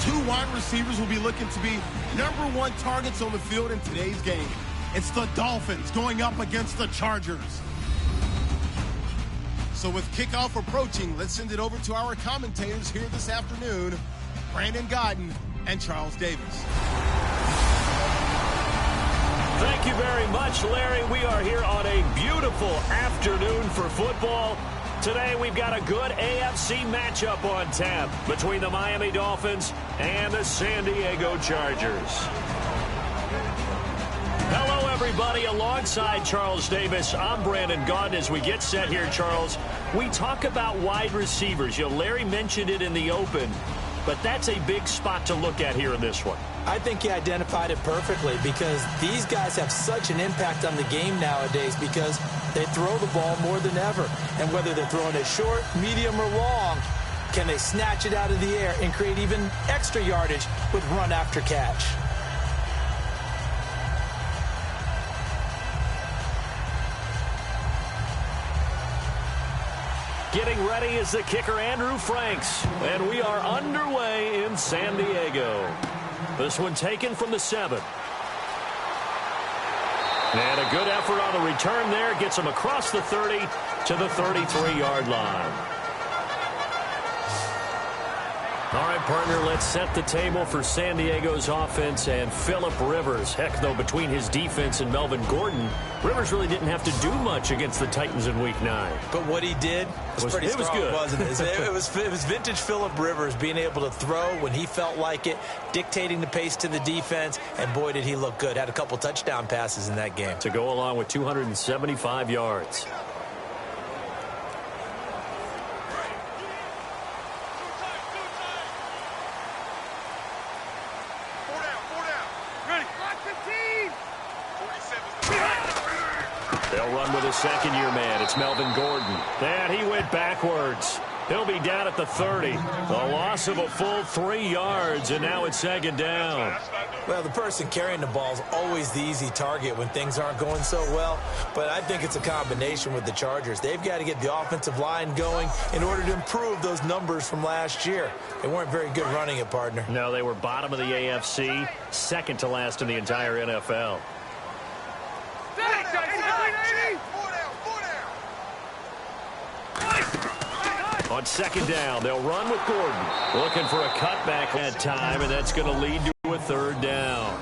Two wide receivers will be looking to be #1 targets on the field in today's game. It's the Dolphins going up against the Chargers. So with kickoff approaching, let's send it over to our commentators here this afternoon, Brandon Godden and Charles Davis. Thank you very much, Larry. We are here on a beautiful afternoon for football. Today we've got a good AFC matchup on tap between the Miami Dolphins and the San Diego Chargers. Hello, everybody. Alongside Charles Davis, I'm Brandon Godden. As we get set here, Charles, we talk about wide receivers. You know, Larry mentioned it in the open, but that's a big spot to look at here in this one. I think he identified it perfectly because these guys have such an impact on the game nowadays because they throw the ball more than ever. And whether they're throwing it short, medium, or long, can they snatch it out of the air and create even extra yardage with run after catch? Getting ready is the kicker, Andrew Franks. And we are underway in San Diego. This one taken from the 7. And a good effort on the return there. Gets him across the 30 to the 33-yard line. All right, partner, let's set the table for San Diego's offense and Phillip Rivers. Heck, though, between his defense and Melvin Gordon, Rivers really didn't have to do much against the Titans in Week 9. But what he did was pretty strong, good. Wasn't it? It was vintage Phillip Rivers being able to throw when he felt like it, dictating the pace to the defense, and boy, did he look good. Had a couple touchdown passes in that game. To go along with 275 yards. They'll run with a second-year man. It's Melvin Gordon. And he went backwards. He'll be down at the 30. A loss of a full 3 yards, and now it's second down. Well, the person carrying the ball is always the easy target when things aren't going so well. But I think it's a combination with the Chargers. They've got to get the offensive line going in order to improve those numbers from last year. They weren't very good running it, partner. No, they were bottom of the AFC, second to last in the entire NFL. On second down, they'll run with Gordon. Looking for a cutback that time, and that's going to lead to a third down.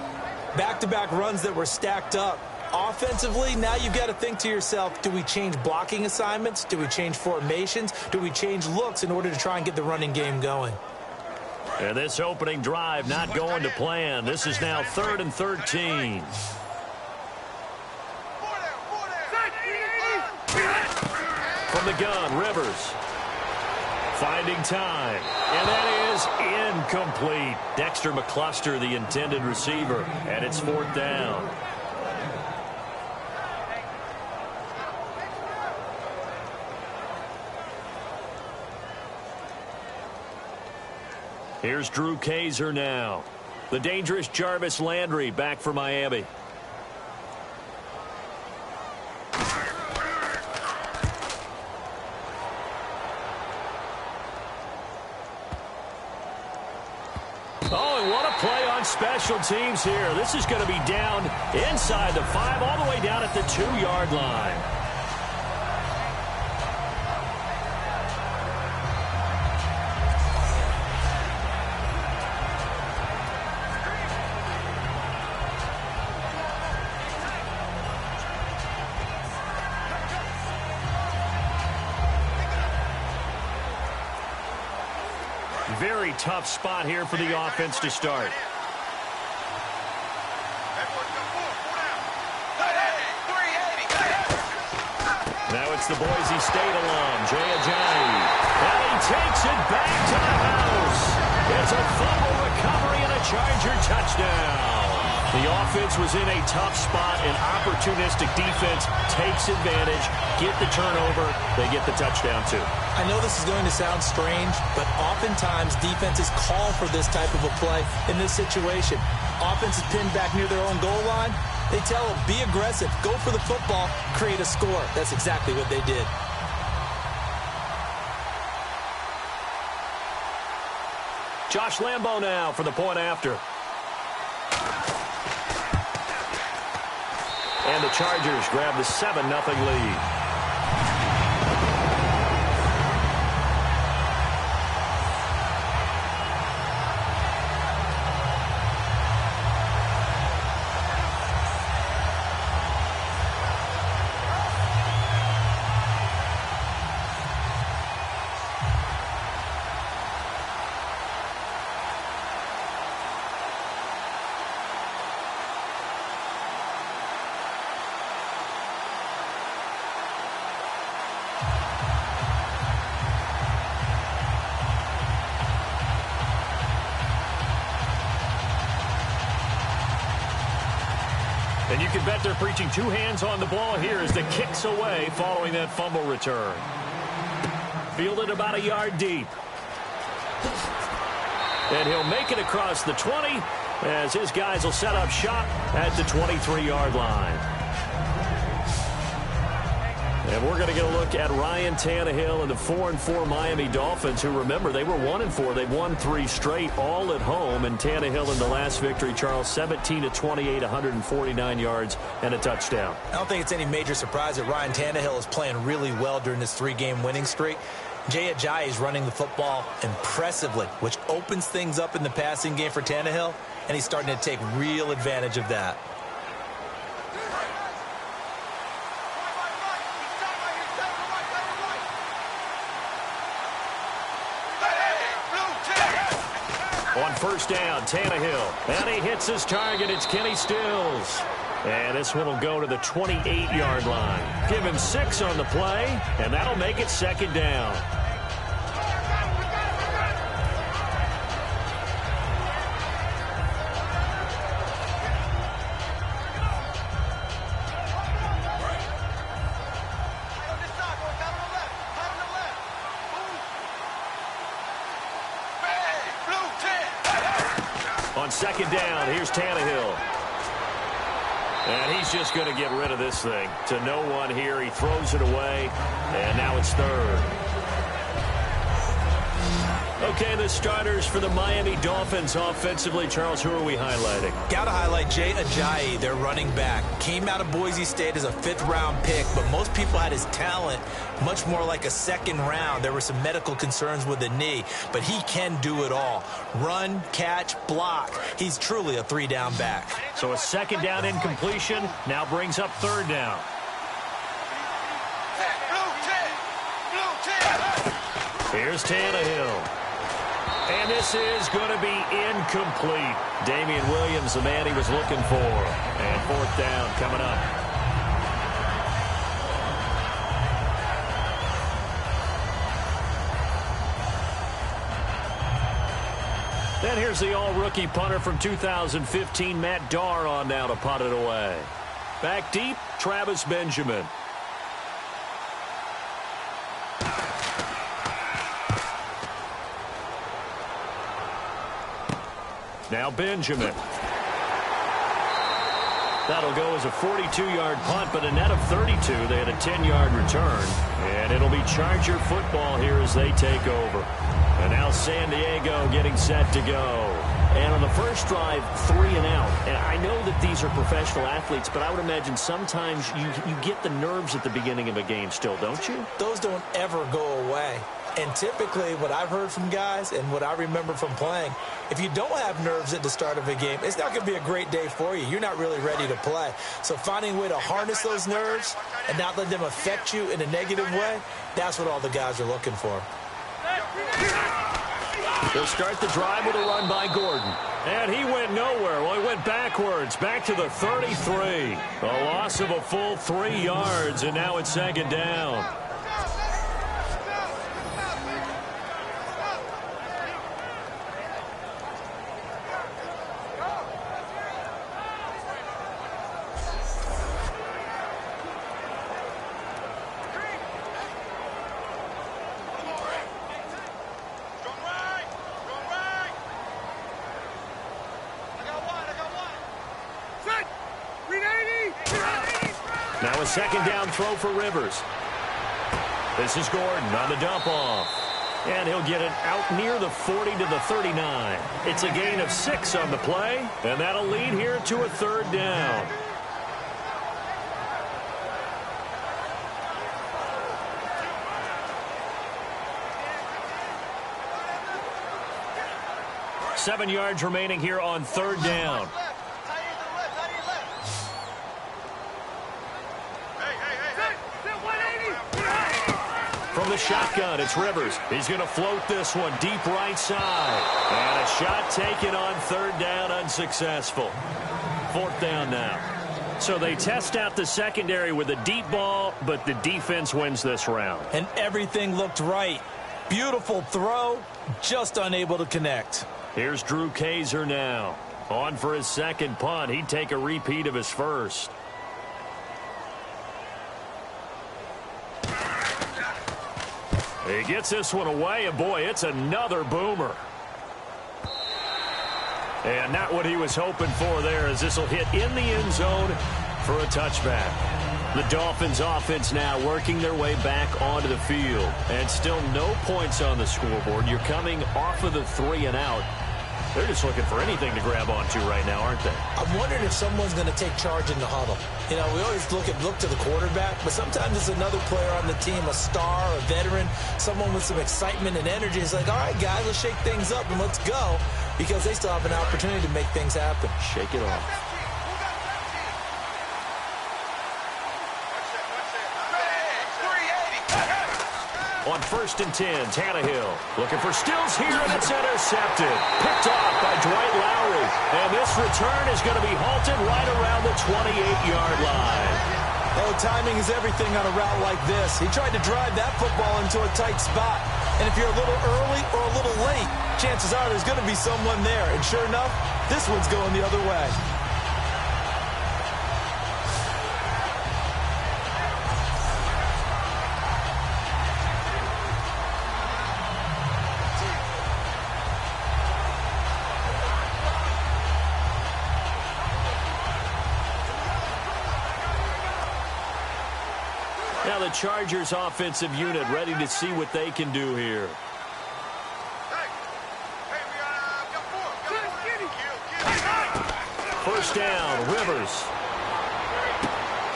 Back-to-back runs that were stacked up. Offensively, now you've got to think to yourself, do we change blocking assignments? Do we change formations? Do we change looks in order to try and get the running game going? And this opening drive not going to plan. This is now 3rd and 13. From the gun, Rivers. Finding time, and that is incomplete. Dexter McCluster, the intended receiver, and it's 4th down. Here's Drew Kaiser now. The dangerous Jarvis Landry back for Miami. Oh, and what a play on special teams here. This is going to be down inside the 5, all the way down at the 2-yard line. Very tough spot here for the offense to start. Now it's the Boise State alum, Jay Ajayi. And he takes it back to the house. It's a fumble recovery and a Charger touchdown. The offense was in a tough spot, and opportunistic defense takes advantage, get the turnover, they get the touchdown too. I know this is going to sound strange, but oftentimes defenses call for this type of a play in this situation. Offense is pinned back near their own goal line. They tell them, be aggressive, go for the football, create a score. That's exactly what they did. Josh Lambo now for the point after. And the Chargers grab the 7-0 lead. And you can bet they're preaching two hands on the ball here as the kick's away following that fumble return. Fielded about a yard deep. And he'll make it across the 20 as his guys will set up shop at the 23-yard line. And we're going to get a look at Ryan Tannehill and the 4-4 Miami Dolphins, who, remember, they were 1-4. They've won 3 straight, all at home. And Tannehill in the last victory, Charles, 17-28, 149 yards and a touchdown. I don't think it's any major surprise that Ryan Tannehill is playing really well during this 3-game winning streak. Jay Ajayi is running the football impressively, which opens things up in the passing game for Tannehill, and he's starting to take real advantage of that. On first down, Tannehill. And he hits his target. It's Kenny Stills. And this one will go to the 28-yard line. Give him 6 on the play, and that'll make it second down. On second down, here's Tannehill. And he's just going to get rid of this thing. To no one here. He throws it away, and now it's third. Okay, the starters for the Miami Dolphins offensively. Charles, who are we highlighting? Got to highlight Jay Ajayi, their running back. Came out of Boise State as a 5th-round pick, but most people had his talent much more like a 2nd round. There were some medical concerns with the knee, but he can do it all. Run, catch, block. He's truly a 3-down back. So a 2nd down incompletion now brings up 3rd down. Here's Tannehill. And this is going to be incomplete. Damian Williams, the man he was looking for. And 4th down coming up. Then here's the all-rookie punter from 2015, Matt Darr, on now to punt it away. Back deep, Travis Benjamin. Now Benjamin. That'll go as a 42-yard punt, but a net of 32. They had a 10-yard return. And it'll be Charger football here as they take over. And now San Diego getting set to go. And on the first drive, 3 and out. And I know that these are professional athletes, but I would imagine sometimes you get the nerves at the beginning of a game still, don't you? Those don't ever go away. And typically what I've heard from guys and what I remember from playing, if you don't have nerves at the start of a game, it's not going to be a great day for you. You're not really ready to play. So finding a way to harness those nerves and not let them affect you in a negative way, that's what all the guys are looking for. They'll start the drive with a run by Gordon. And he went nowhere. Well, he went backwards, back to the 33. A loss of a full 3 yards, and now it's 2nd down. Now a 2nd down throw for Rivers. This is Gordon on the dump off. And he'll get it out near the 40 to the 39. It's a gain of 6 on the play, and that'll lead here to a 3rd down. Seven yards remaining here on 3rd down. From the shotgun, it's Rivers. He's going to float this one deep right side. And a shot taken on 3rd down, unsuccessful. 4th down now. So they test out the secondary with a deep ball, but the defense wins this round. And everything looked right. Beautiful throw, just unable to connect. Here's Drew Kaiser now. On for his 2nd punt. He'd take a repeat of his 1st. He gets this one away, and boy, it's another boomer. And not what he was hoping for there, as this will hit in the end zone for a touchback. The Dolphins offense now working their way back onto the field. And still no points on the scoreboard. You're coming off of the 3 and out. They're just looking for anything to grab onto right now, aren't they? I'm wondering if someone's going to take charge in the huddle. You know, we always look to the quarterback, but sometimes it's another player on the team, a star, a veteran, someone with some excitement and energy. It's like, all right, guys, let's shake things up and let's go, because they still have an opportunity to make things happen. Shake it off. On 1st and 10, Tannehill looking for Stills here, and it's intercepted. Picked off by Dwight Lowry. And this return is going to be halted right around the 28-yard line. Oh, timing is everything on a route like this. He tried to drive that football into a tight spot. And if you're a little early or a little late, chances are there's going to be someone there. And sure enough, this one's going the other way. Now the Chargers offensive unit ready to see what they can do here. First down, Rivers.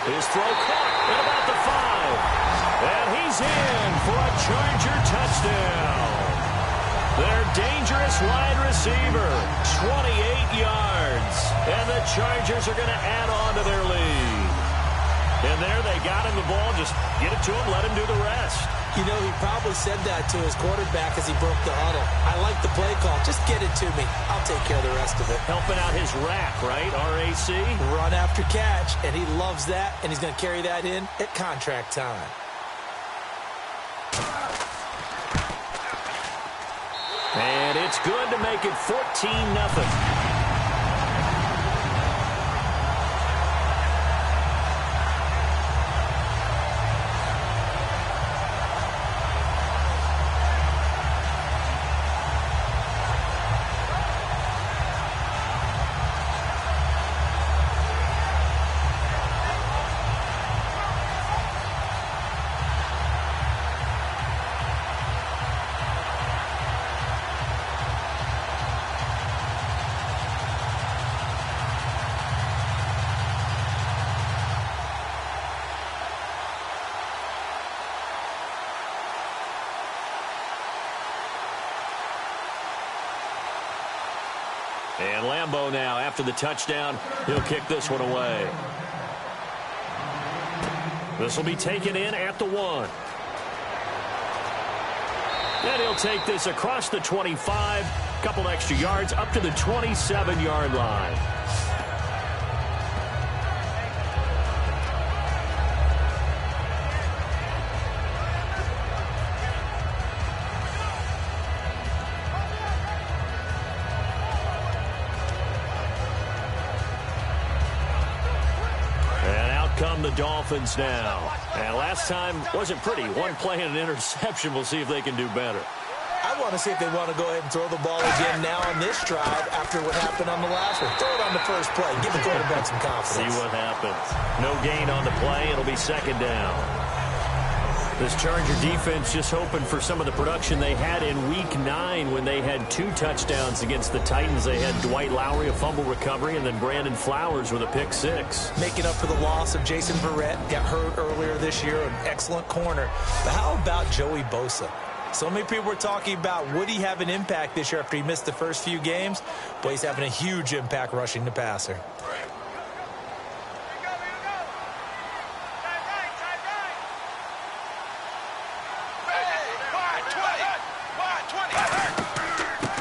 His throw caught at about the 5. And he's in for a Charger touchdown. Their dangerous wide receiver, 28 yards. And the Chargers are going to add on to their lead. And there they got him the ball. Just get it to him, let him do the rest. You know, he probably said that to his quarterback as he broke the huddle. I like the play call. Just get it to me. I'll take care of the rest of it. Helping out his rack, right? RAC? Run after catch, and he loves that, and he's going to carry that in at contract time. And it's good to make it 14-0. And Lambeau now, after the touchdown, he'll kick this one away. This will be taken in at the 1. And he'll take this across the 25, couple extra yards, up to the 27-yard line. Come the Dolphins now. And last time wasn't pretty. One play and an interception. We'll see if they can do better. I want to see if they want to go ahead and throw the ball again now on this drive after what happened on the last one. Throw it on the first play. Give the quarterback some confidence. See what happens. No gain on the play. It'll be 2nd down. This Charger defense just hoping for some of the production they had in Week 9 when they had 2 touchdowns against the Titans. They had Dwight Lowry, a fumble recovery, and then Brandon Flowers with a pick 6. Making up for the loss of Jason Verrett, got hurt earlier this year, an excellent corner. But how about Joey Bosa? So many people were talking about would he have an impact this year after he missed the first few games? Boy, he's having a huge impact rushing the passer.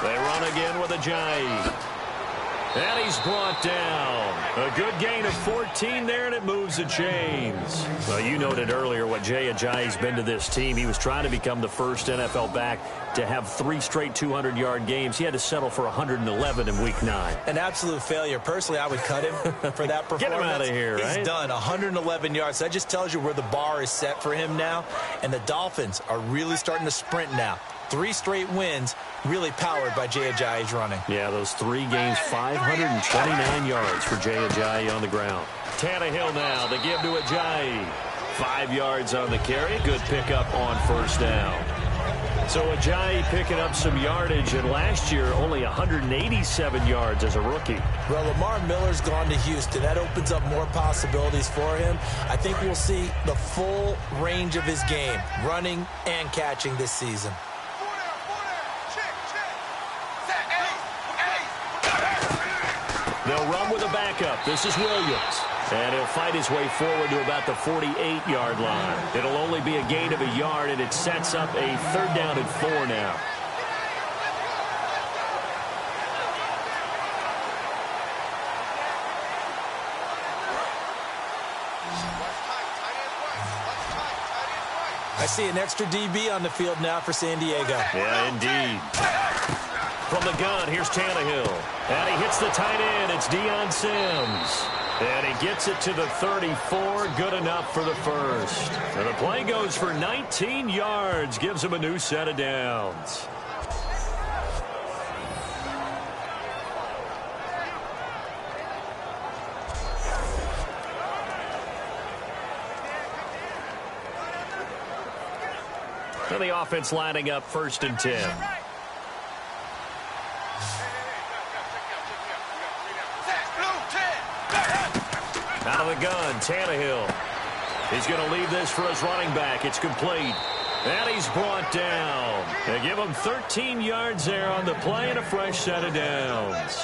They run again with Ajayi. And he's brought down. A good gain of 14 there, and it moves the chains. Well, you noted earlier what Jay Ajayi's been to this team. He was trying to become the first NFL back to have 3 straight 200-yard games. He had to settle for 111 in Week 9. An absolute failure. Personally, I would cut him for that performance. Get him out of here, right? He's done 111 yards. That just tells you where the bar is set for him now. And the Dolphins are really starting to sprint now. 3 straight wins, really powered by Jay Ajayi's running. Yeah, those 3 games, 529 yards for Jay Ajayi on the ground. Tannehill now, they give to Ajayi. 5 yards on the carry, good pickup on first down. So Ajayi picking up some yardage, and last year only 187 yards as a rookie. Well, Lamar Miller's gone to Houston. That opens up more possibilities for him. I think we'll see the full range of his game, running and catching this season. They'll run with a backup. This is Williams. And he'll fight his way forward to about the 48-yard line. It'll only be a gain of a yard, and it sets up a 3rd down and 4 now. I see an extra DB on the field now for San Diego. Yeah, indeed. From the gun, here's Tannehill. And he hits the tight end. It's Deion Sims. And he gets it to the 34. Good enough for the first. And the play goes for 19 yards. Gives him a new set of downs. And the offense lining up 1st and 10. Out of the gun, Tannehill. He's going to leave this for his running back. It's complete. And he's brought down. They give him 13 yards there on the play and a fresh set of downs.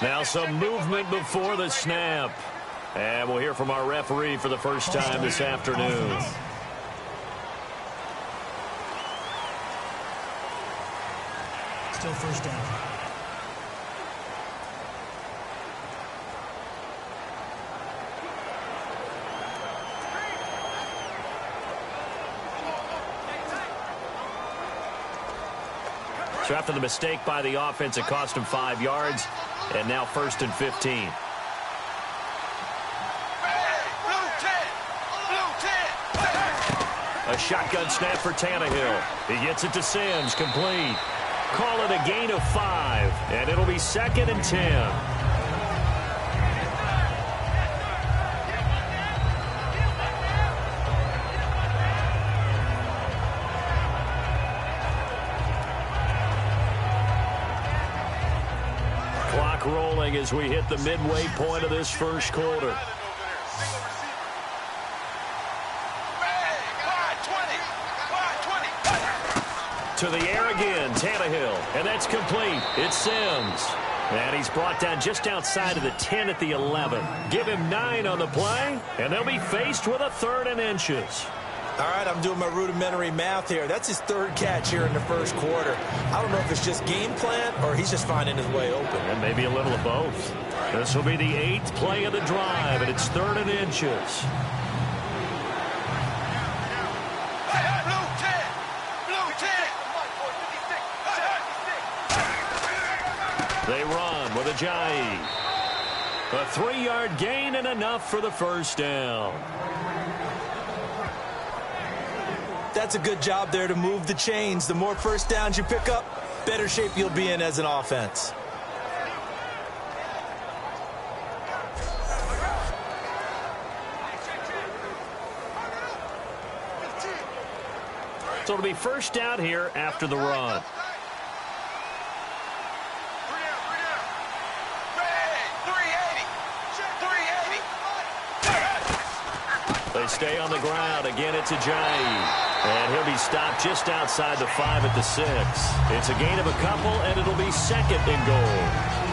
Now some movement before the snap. And we'll hear from our referee for the first time this afternoon. Still 1st down. So after the mistake by the offense, it cost him 5 yards. And now 1st and 15. A shotgun snap for Tannehill. He gets it to Sims, complete. Call it a gain of 5, and it'll be 2nd and 10. Clock rolling as we hit the midway point of this first quarter. To the air again, Tannehill, and that's complete. It's Sims. And he's brought down just outside of the 10 at the 11. Give him 9 on the play, and they'll be faced with a 3rd and inches. All right, I'm doing my rudimentary math here. That's his 3rd catch here in the first quarter. I don't know if it's just game plan or he's just finding his way open. And maybe a little of both. This will be the 8th play of the drive, and it's 3rd and inches. Ajayi. A 3-yard gain and enough for the first down. That's a good job there to move the chains. The more first downs you pick up, better shape you'll be in as an offense. So it'll be first down here after the run. They stay on the ground. Again, it's Ajayi. And he'll be stopped just outside the 5 at the 6. It's a gain of a couple, and it'll be second and goal.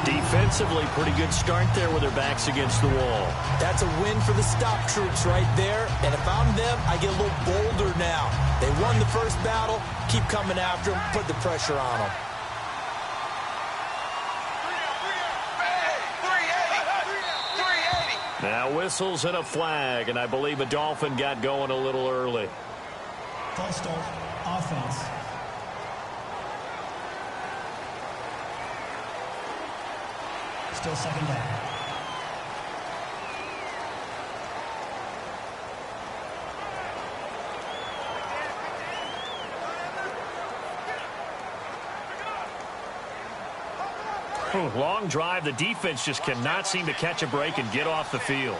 Defensively, pretty good start there with their backs against the wall. That's a win for the stop troops right there. And if I'm them, I get a little bolder now. They won the first battle. Keep coming after them. Put the pressure on them. Now whistles and a flag, and I believe a Dolphin got going a little early. False start, offense. Still second down. Long drive. The defense just cannot seem to catch a break and get off the field.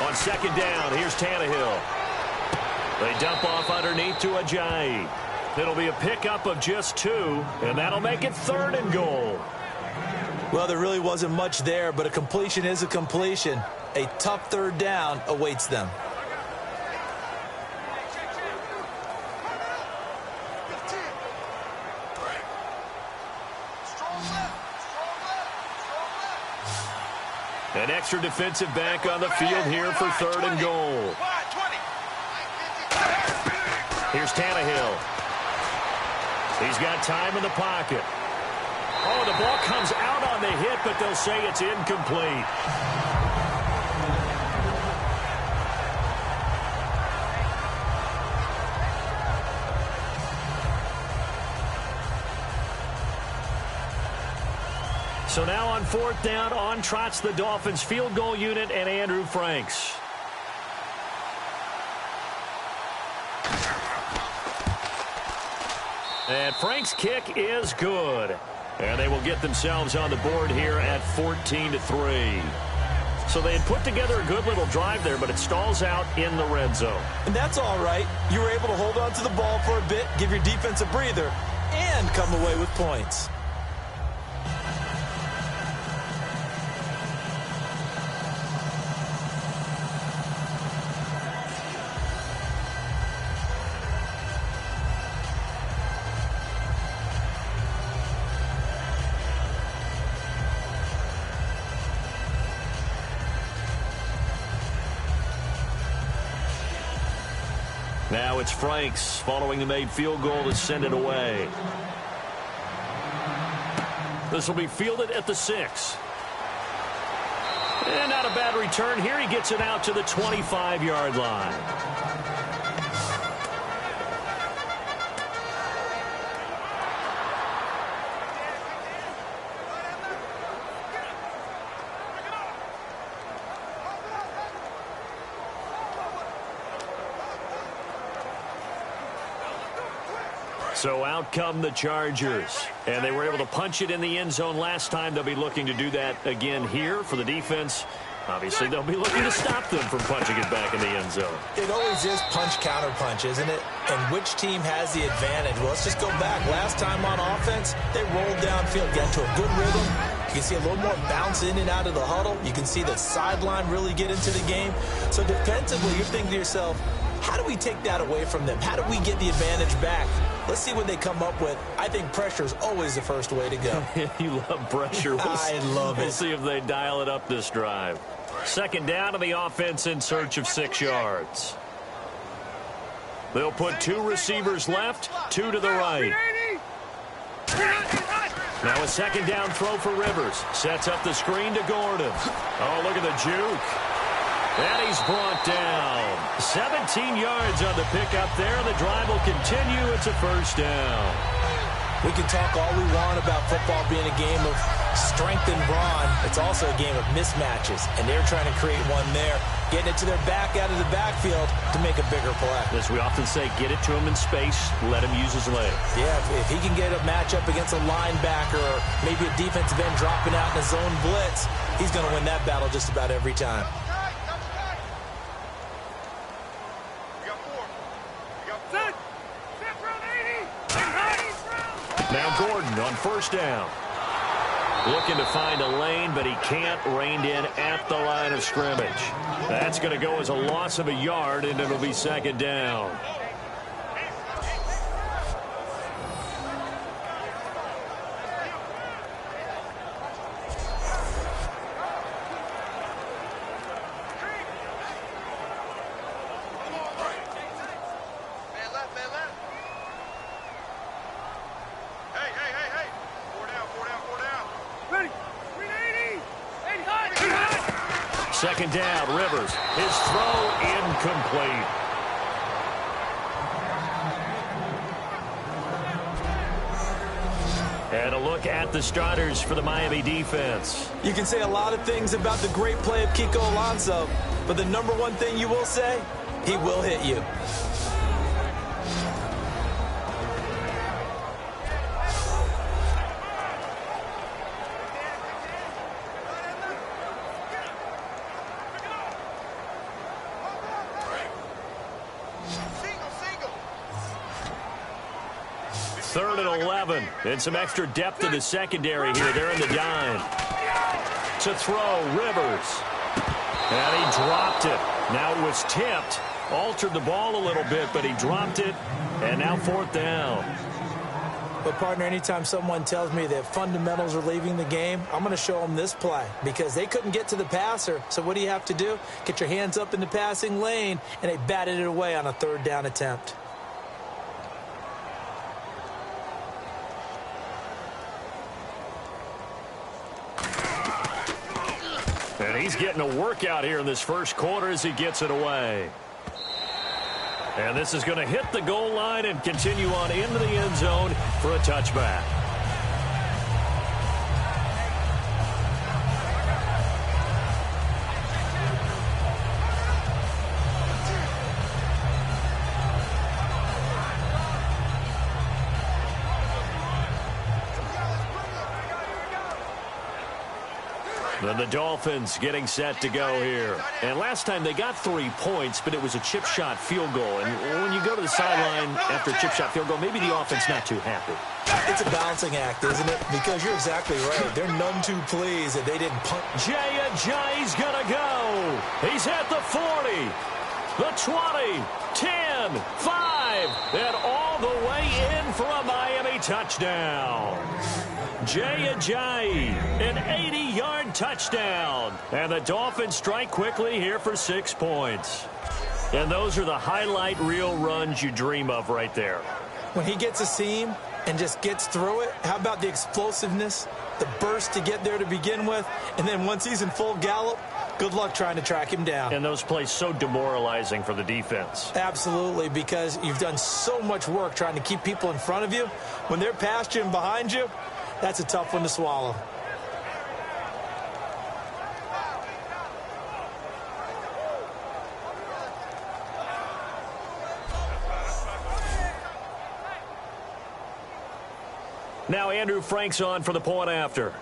On second down, here's Tannehill. They dump off underneath to Ajayi. It'll be a pickup of just 2, and that'll make it third and goal. Well, there really wasn't much there, but a completion is a completion. A tough third down awaits them. An extra defensive back on the field here for third and goal. Here's Tannehill. He's got time in the pocket. Oh, the ball comes out on the hit, but they'll say it's incomplete. So now on fourth down, on trots the Dolphins field goal unit and Andrew Franks. And Frank's kick is good. And they will get themselves on the board here at 14-3. So they had put together a good little drive there, but it stalls out in the red zone. And that's all right. You were able to hold on to the ball for a bit, give your defense a breather, and come away with points. Now it's Franks following the made field goal to send it away. This will be fielded at the 6. And not a bad return here. He gets it out to the 25-yard line. So out come the Chargers. And they were able to punch it in the end zone last time. They'll be looking to do that again here for the defense. Obviously, they'll be looking to stop them from punching it back in the end zone. It always is punch-counter-punch, isn't it? And which team has the advantage? Well, let's just go back. Last time on offense, they rolled downfield, got into a good rhythm. You can see a little more bounce in and out of the huddle. You can see the sideline really get into the game. So defensively, you're thinking to yourself, how do we take that away from them? How do we get the advantage back? Let's see what they come up with. I think pressure is always the first way to go. You love pressure. I love it. We'll see if they dial it up this drive. Second down to the offense in search of 6 yards. They'll put 2 receivers left, 2 to the right. Now a second down throw for Rivers. Sets up the screen to Gordon. Oh, look at the juke. And he's brought down. 17 yards on the pickup there. The drive will continue. It's a first down. We can talk all we want about football being a game of strength and brawn. It's also a game of mismatches, and they're trying to create one there, getting it to their back out of the backfield to make a bigger play. As we often say, get it to him in space, let him use his leg. Yeah, if he can get a matchup against a linebacker or maybe a defensive end dropping out in a zone blitz, he's going to win that battle just about every time. Now Gordon on first down. Looking to find a lane, but he can't. Reined in at the line of scrimmage. That's going to go as a loss of a yard, and it'll be second down. Second down, Rivers. His throw incomplete. And a look at the starters for the Miami defense. You can say a lot of things about the great play of Kiko Alonso, but the number one thing you will say, he will hit you. Third and 11. And some extra depth in the secondary here. They're in the dime. To throw, Rivers. And he dropped it. Now it was tipped. Altered the ball a little bit, but he dropped it. And now fourth down. But, partner, anytime someone tells me that fundamentals are leaving the game, I'm going to show them this play because they couldn't get to the passer. So what do you have to do? Get your hands up in the passing lane, and they batted it away on a third down attempt. And he's getting a workout here in this first quarter as he gets it away. And this is going to hit the goal line and continue on into the end zone for a touchback. Then the Dolphins getting set to go here. And last time they got 3 points, but it was a chip shot field goal. And when you go to the sideline after a chip shot field goal, maybe the offense not too happy. It's a balancing act, isn't it? Because you're exactly right. They're none too pleased that they didn't punt. Jay's going to go. He's at the 40, the 20, 10, 5, and all the way in for a Miami touchdown. Jay, an 80-yard touchdown. And the Dolphins strike quickly here for 6 points. And those are the highlight reel runs you dream of right there. When he gets a seam and just gets through it, how about the explosiveness, the burst to get there to begin with, and then once he's in full gallop, good luck trying to track him down. And those plays so demoralizing for the defense. Absolutely, because you've done so much work trying to keep people in front of you. When they're past you and behind you, that's a tough one to swallow. Now Andrew Frank's on for the point after.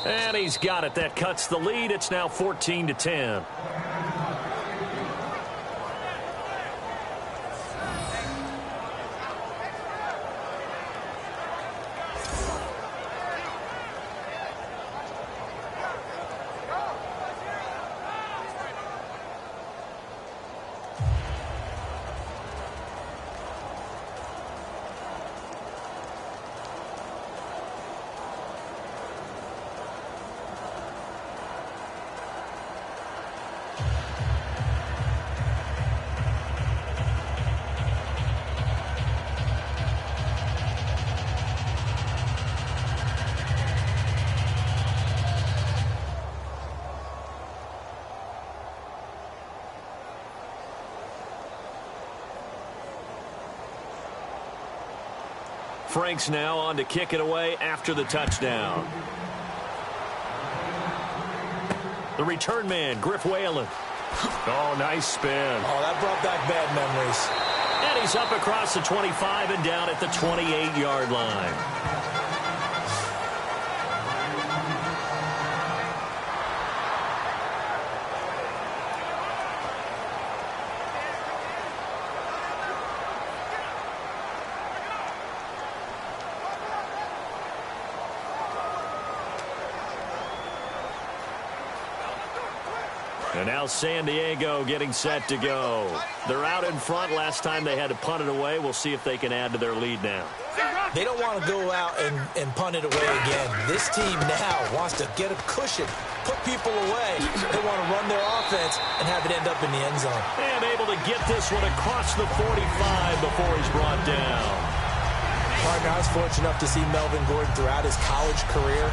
And he's got it. That cuts the lead. It's now 14-10. Franks now on to kick it away after the touchdown. The return man, Griff Whalen. Oh, nice spin. Oh, that brought back bad memories. And he's up across the 25 and down at the 28-yard line. And now San Diego getting set to go. They're out in front. Last time they had to punt it away. We'll see if they can add to their lead now. They don't want to go out and punt it away again. This team now wants to get a cushion, put people away. They want to run their offense and have it end up in the end zone. And able to get this one across the 45 before he's brought down. Partner, I was fortunate enough to see Melvin Gordon throughout his college career.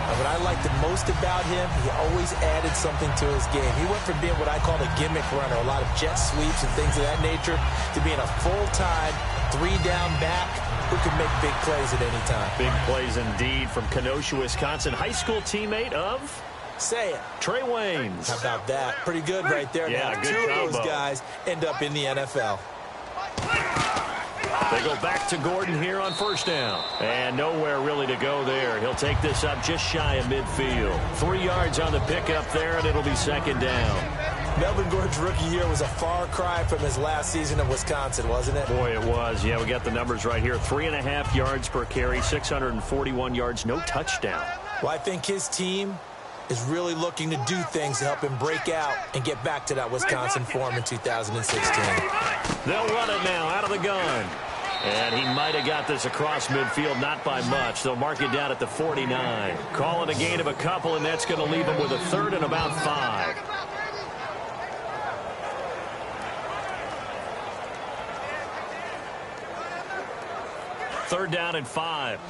And what I liked the most about him, he always added something to his game. He went from being what I call a gimmick runner, a lot of jet sweeps and things of that nature, to being a full-time, three-down back who can make big plays at any time. Big plays indeed from Kenosha, Wisconsin. High school teammate of? Say it. Trey Waynes. How about that? Pretty good right there. Yeah, now, good two combo. of those guys end up in the NFL. They go back to Gordon here on first down. And nowhere really to go there. He'll take this up just shy of midfield. 3 yards on the pickup there, and it'll be second down. Melvin Gordon's rookie year was a far cry from his last season at Wisconsin, wasn't it? Boy, it was. Yeah, we got the numbers right here. 3.5 yards per carry, 641 yards, no touchdown. Well, I think his team is really looking to do things to help him break out and get back to that Wisconsin form in 2016. They'll run it now out of the gun. And he might have got this across midfield, not by much. They'll mark it down at the 49. Call it a gain of a couple, and that's going to leave him with a third and about 5. Third down and 5.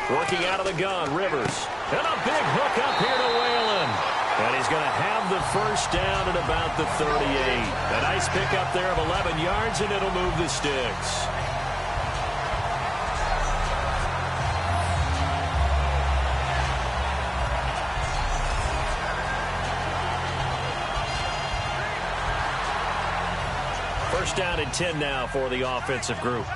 Working out of the gun, Rivers. And a big hook up here to Whalen. And he's going to have the first down at about the 38. A nice pickup there of 11 yards, and it'll move the sticks. First down and 10 now for the offensive group.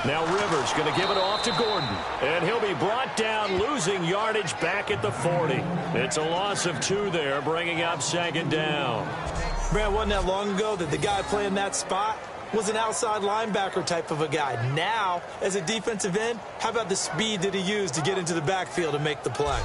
Now Rivers going to give it off to Gordon. And he'll be brought down, losing yardage back at the 40. It's a loss of 2 there, bringing up second down. Man, wasn't that long ago that the guy playing that spot was an outside linebacker type of a guy. Now, as a defensive end, how about the speed that he used to get into the backfield and make the play?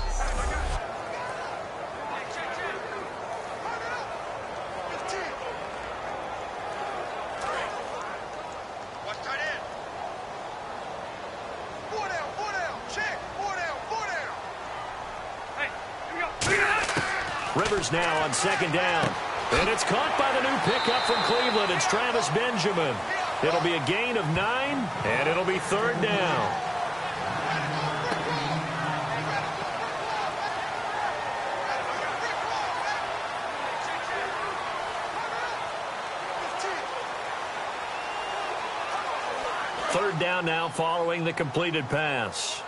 Rivers now on second down. And it's caught by the new pickup from Cleveland. It's Travis Benjamin. It'll be a gain of 9, and it'll be third down. Third down now following the completed pass.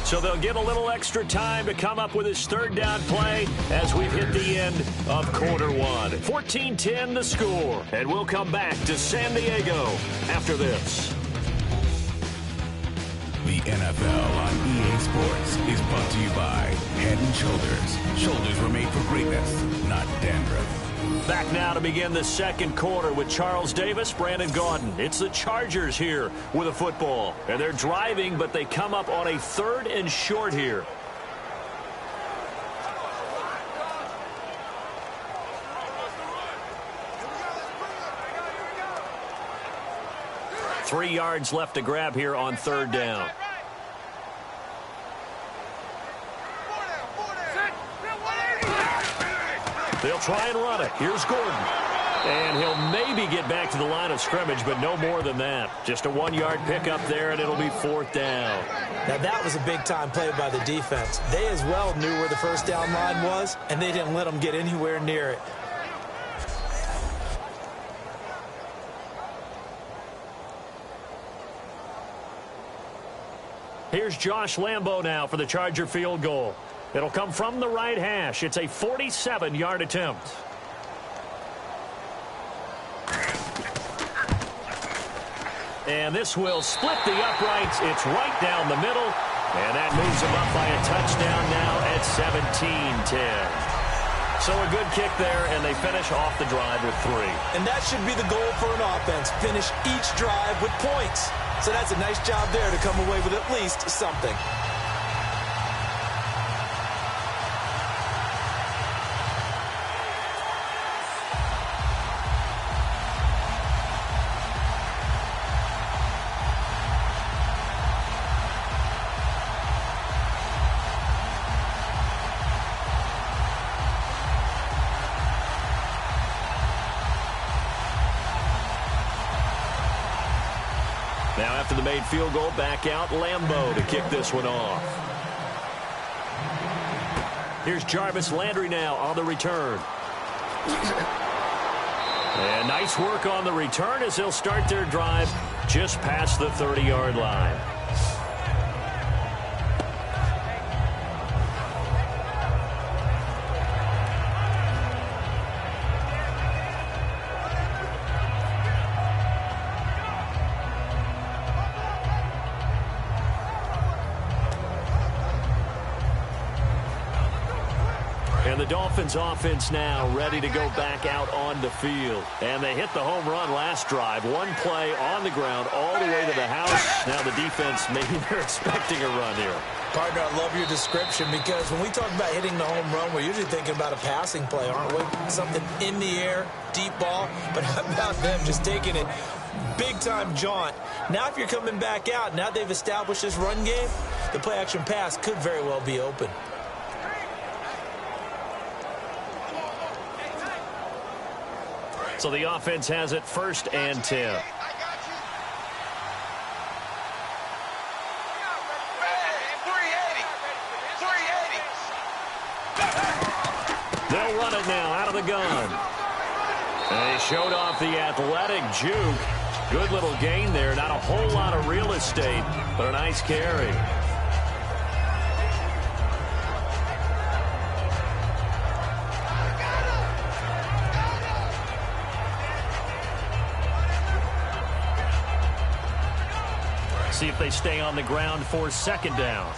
So they'll get a little extra time to come up with his third down play as we've hit the end of quarter 1. 14-10 the score. And we'll come back to San Diego after this. The NFL on EA Sports is brought to you by Head & Shoulders. Shoulders were made for greatness, not dandruff. Back now to begin the second quarter with Charles Davis, Brandon Gaudin. It's the Chargers here with a football. And they're driving, but they come up on a 3rd and short here. Three yards left to grab here on third down. They'll try and run it. Here's Gordon. And he'll maybe get back to the line of scrimmage, but no more than that. Just a 1-yard pickup there, and it'll be 4th down. Now, that was a big-time play by the defense. They as well knew where the first down line was, and they didn't let them get anywhere near it. Here's Josh Lambo now for the Charger field goal. It'll come from the right hash. It's a 47-yard attempt. And this will split the uprights. It's right down the middle. And that moves them up by a touchdown now at 17-10. So a good kick there, and they finish off the drive with 3. And that should be the goal for an offense. Finish each drive with points. So that's a nice job there to come away with at least something. Now after the made field goal, back out Lambo to kick this one off. Here's Jarvis Landry now on the return. And nice work on the return as they'll start their drive just past the 30-yard line. And the Dolphins offense now ready to go back out on the field. And they hit the home run last drive. One play on the ground all the way to the house. Now the defense, maybe they're expecting a run here. Partner, I love your description because when we talk about hitting the home run, we're usually thinking about a passing play, aren't we? Something in the air, deep ball. But how about them just taking it big-time jaunt? Now if you're coming back out, now they've established this run game, the play-action pass could very well be open. So the offense has it 1st and 10. They'll run it now out of the gun. And they showed off the athletic juke. Good little gain there. Not a whole lot of real estate, but a nice carry. See if they stay on the ground for 2nd down.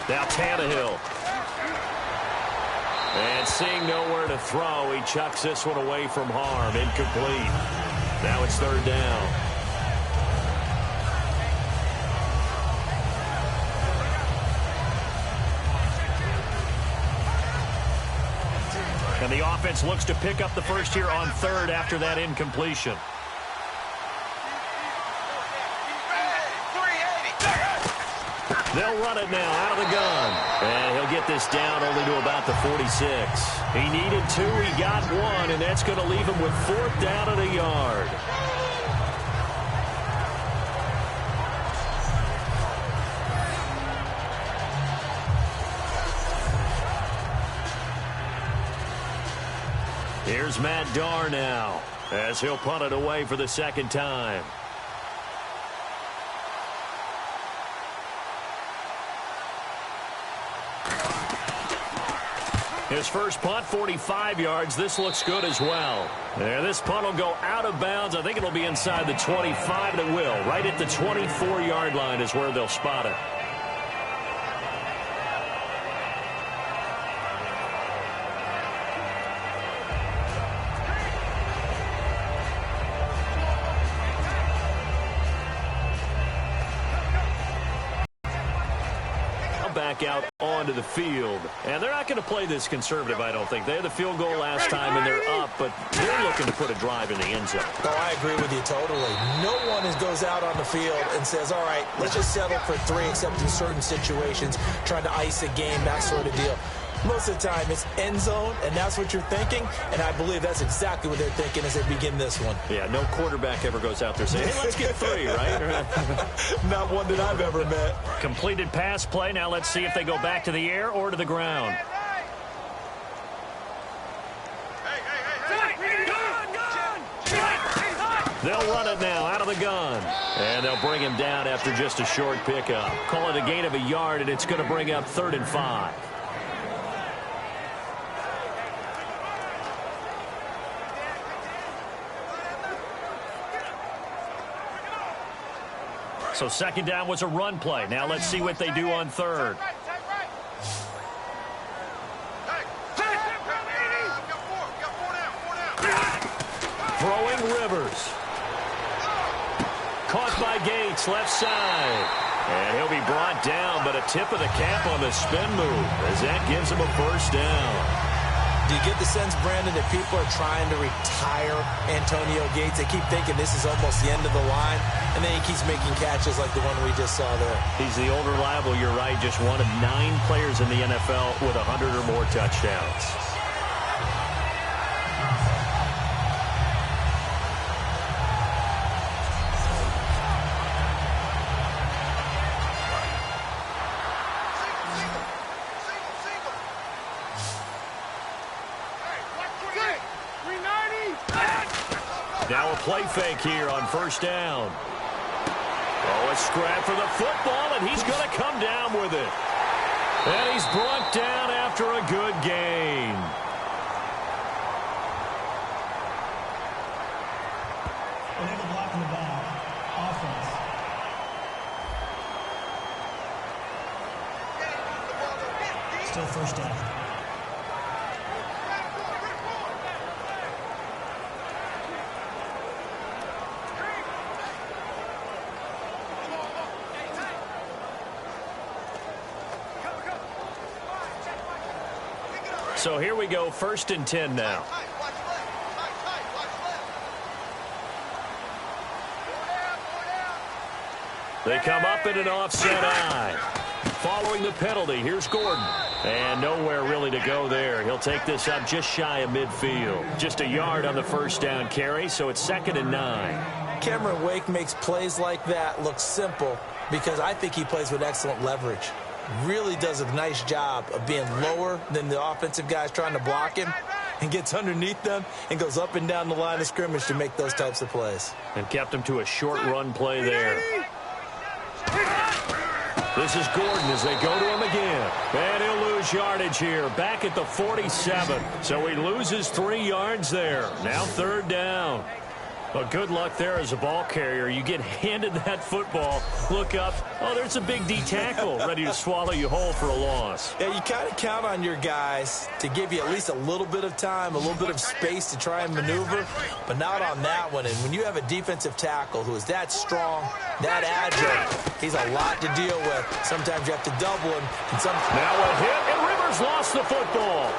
Now Tannehill. And seeing nowhere to throw, he chucks this one away from harm. Incomplete. Now it's 3rd down. And the offense looks to pick up the first here on 3rd after that incompletion. They'll run it now out of the gun. And he'll get this down only to about the 46. He needed 2, he got 1, and that's going to leave him with 4th down and a yard. Here's Matt Darr now as he'll punt it away for the 2nd time. His first punt, 45 yards. This looks good as well. And this punt will go out of bounds. I think it'll be inside the 25, and it will. Right at the 24-yard line is where they'll spot it. back out onto the field. And they're not going to play this conservative, I don't think. They had the field goal last time, and they're up, but they're looking to put a drive in the end zone. Oh, I agree with you totally. No one goes out on the field and says, all right, let's just settle for 3, except in certain situations, trying to ice a game, that sort of deal. Most of the time, it's end zone, and that's what you're thinking, and I believe that's exactly what they're thinking as they begin this one. Yeah, no quarterback ever goes out there saying, hey, let's get 3, right? Not one that I've ever met. Completed pass play. Now let's see if they go back to the air or to the ground. They'll run it now out of the gun. And they'll bring him down after just a short pickup. Call it a gain of a yard, and it's going to bring up 3rd and 5. So 2nd down was a run play. Now let's see what they do on 3rd. Throwing Rivers. Caught by Gates, left side. And he'll be brought down, but a tip of the cap on the spin move as that gives him a 1st down. Do you get the sense, Brandon, that people are trying to retire Antonio Gates? They keep thinking this is almost the end of the line, and then he keeps making catches like the one we just saw there. He's the old reliable, you're right, just one of 9 players in the NFL with 100 or more touchdowns. Now a play fake here on 1st down. Oh, a scrap for the football, and he's going to come down with it. And he's brought down after a good gain. Illegal block in the back. Offense. Still 1st down. So here we go, 1st and 10 now. They come up in an offset eye. Following the penalty, here's Gordon. And nowhere really to go there. He'll take this up just shy of midfield. Just a yard on the 1st down carry, so it's 2nd and 9. Cameron Wake makes plays like that look simple because I think he plays with excellent leverage. Really does a nice job of being lower than the offensive guys trying to block him and gets underneath them and goes up and down the line of scrimmage to make those types of plays. And kept him to a short run play there. This is Gordon as they go to him again. And he'll lose yardage here, back at the 47. So he loses 3 yards there. Now 3rd down. Well, good luck there as a ball carrier. You get handed that football, look up, oh, there's a big D tackle ready to swallow you whole for a loss. Yeah, you kind of count on your guys to give you at least a little bit of time, a little bit of space to try and maneuver, but not on that one. And when you have a defensive tackle who is that strong, that agile, he's a lot to deal with. Sometimes you have to double him. Now a hit, and Rivers lost the football.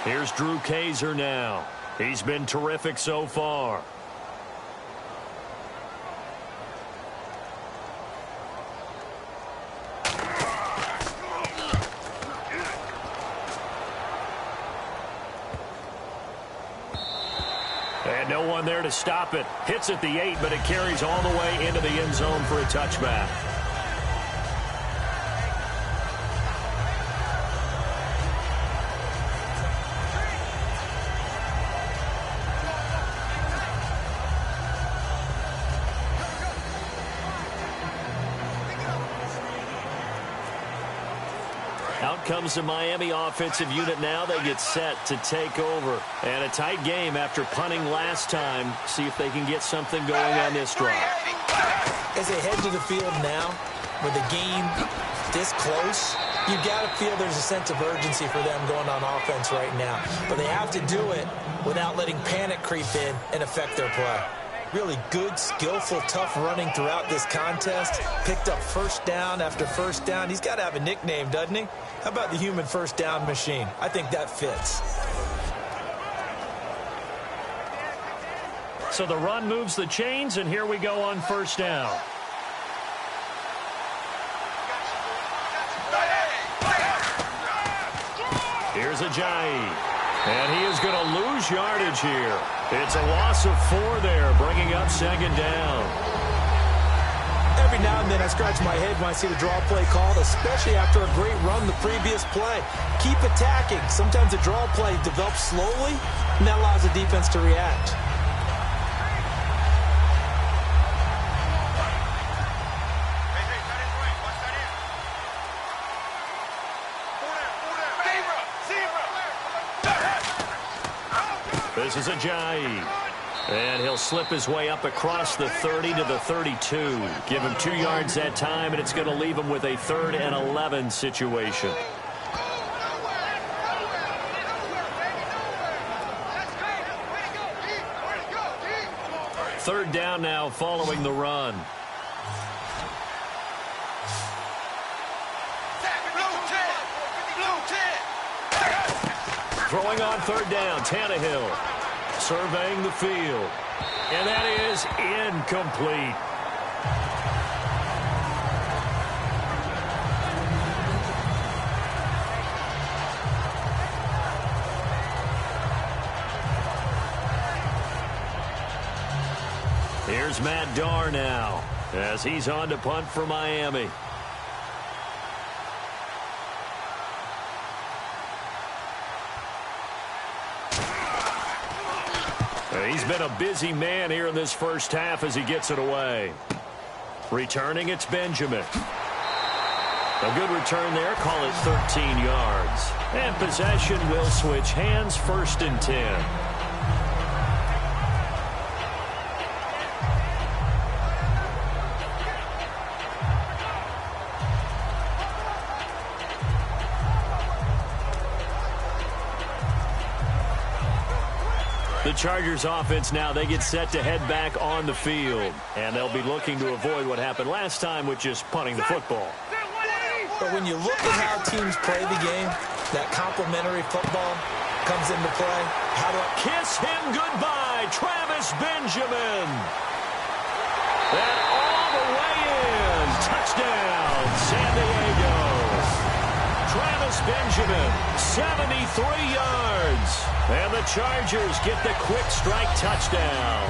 Here's Drew Kaiser now. He's been terrific so far. And no one there to stop it. Hits at the 8, but it carries all the way into the end zone for a touchback. out comes the Miami offensive unit now. They get set to take over. And a tight game after punting last time. See if they can get something going on this drive. As they head to the field now, with the game this close, you got to feel there's a sense of urgency for them going on offense right now. But they have to do it without letting panic creep in and affect their play. Really good, skillful, tough running throughout this contest. Picked up first down after first down. He's got to have a nickname, doesn't he? How about the human first down machine? I think that fits. So the run moves the chains, and here we go on first down. Here's Ajayi. And he is going to lose yardage here. It's a loss of 4 there, bringing up second down. Every now and then I scratch my head when I see the draw play called, especially after a great run the previous play. Keep attacking. Sometimes the draw play develops slowly, and that allows the defense to react. This is Ajayi. And he'll slip his way up across the 30 to the 32. Give him 2 yards that time, and it's going to leave him with a 3rd and 11 situation. Third down now following the run. Throwing on third down, Tannehill. Surveying the field. And that is incomplete. Here's Matt Darr now as he's on to punt for Miami. He's been a busy man here in this first half as he gets it away. Returning, it's Benjamin. A good return there. Call it 13 yards. And possession will switch hands, 1st and 10. The Chargers offense now, they get set to head back on the field. And they'll be looking to avoid what happened last time with just punting the football. But when you look at how teams play the game, that complementary football comes into play. How to kiss him goodbye, Travis Benjamin. That all the way in. Touchdown, San Diego. Travis Benjamin, 73 yards. And the Chargers get the quick strike touchdown.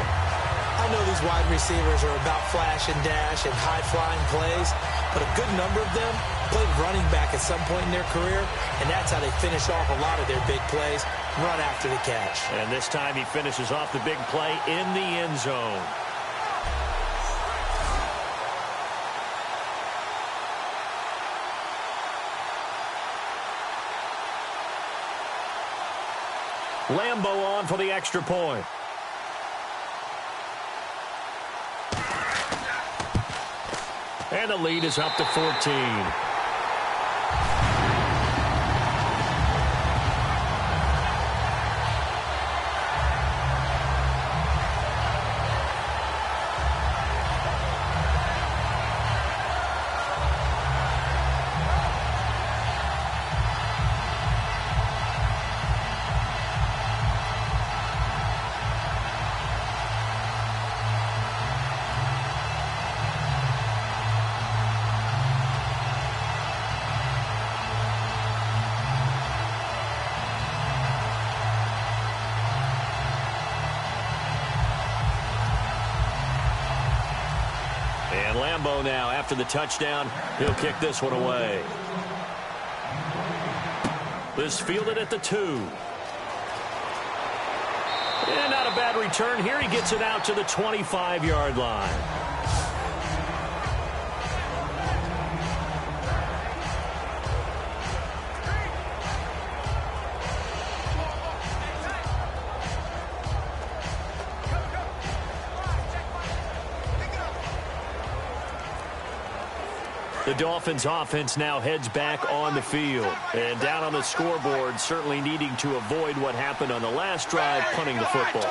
I know these wide receivers are about flash and dash and high-flying plays, but a good number of them played running back at some point in their career, and that's how they finish off a lot of their big plays, run after the catch. And this time he finishes off the big play in the end zone. Lambo on for the extra point. And the lead is up to 14. And Lambo now, after the touchdown, he'll kick this one away. This fielded at the 2. And not a bad return here. He gets it out to the 25-yard line. The Dolphins offense now heads back on the field. And down on the scoreboard, certainly needing to avoid what happened on the last drive, punting the football.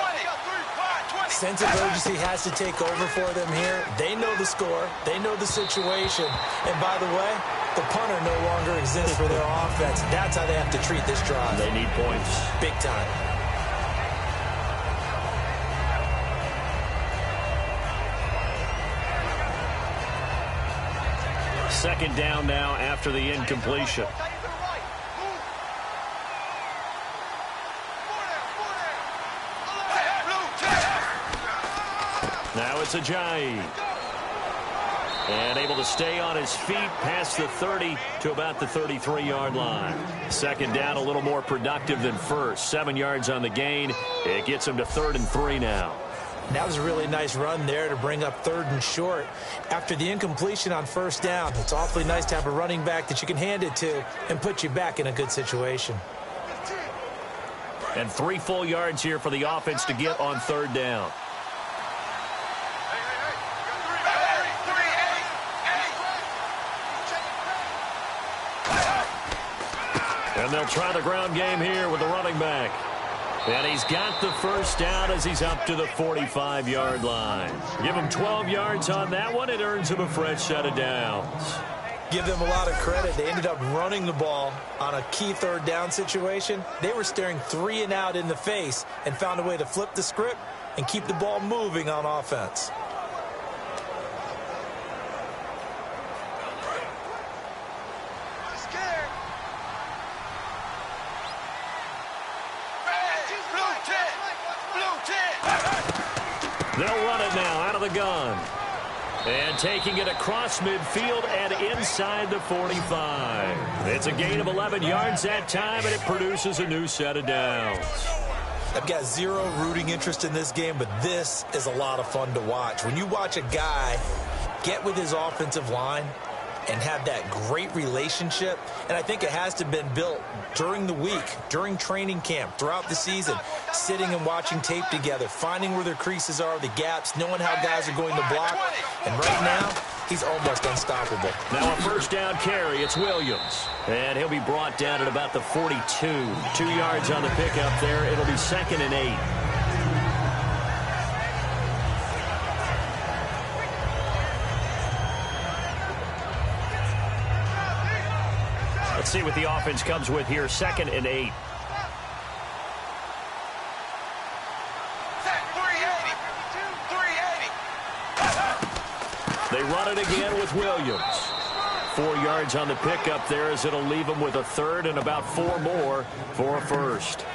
Sense of urgency has to take over for them here. They know the score. They know the situation. And by the way, the punter no longer exists for their offense. That's how they have to treat this drive. They need points. Big time. Second down now after the incompletion. Now it's Ajayi. And able to stay on his feet past the 30 to about the 33-yard line. Second down a little more productive than first. 7 yards on the gain. It gets him to 3rd and 3 now. That was a really nice run there to bring up 3rd and short. After the incompletion on first down, it's awfully nice to have a running back that you can hand it to and put you back in a good situation. And 3 full yards here for the offense to get on 3rd down. And they'll try the ground game here with the running back. And he's got the first down as he's up to the 45-yard line. Give him 12 yards on that one. It earns him a fresh set of downs. Give them a lot of credit. They ended up running the ball on a key 3rd down situation. They were staring 3 and out in the face and found a way to flip the script and keep the ball moving on offense. They'll run it now out of the gun. And taking it across midfield and inside the 45. It's a gain of 11 yards that time, and it produces a new set of downs. I've got zero rooting interest in this game, but this is a lot of fun to watch. When you watch a guy get with his offensive line and have that great relationship, and I think it has to have been built during the week, during training camp, throughout the season, sitting and watching tape together, finding where their creases are, the gaps, knowing how guys are going to block. And right now, he's almost unstoppable. Now a first down carry. It's Williams. And he'll be brought down at about the 42. 2 yards on the pickup there. It'll be 2nd and 8. Let's see what the offense comes with here. 2nd and 8. They run it again with Williams. 4 yards on the pickup there as it'll leave them with a 3rd and about 4 more for a first.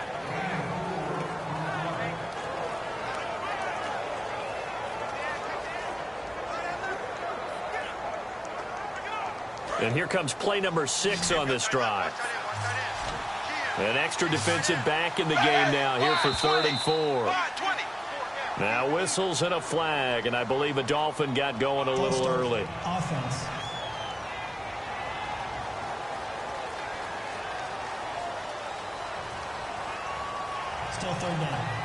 And here comes play number 6 on this drive. An extra defensive back in the game now here for 3rd and 4. Now whistles and a flag, and I believe a Dolphin got going a little early. Offense. Still 3rd down.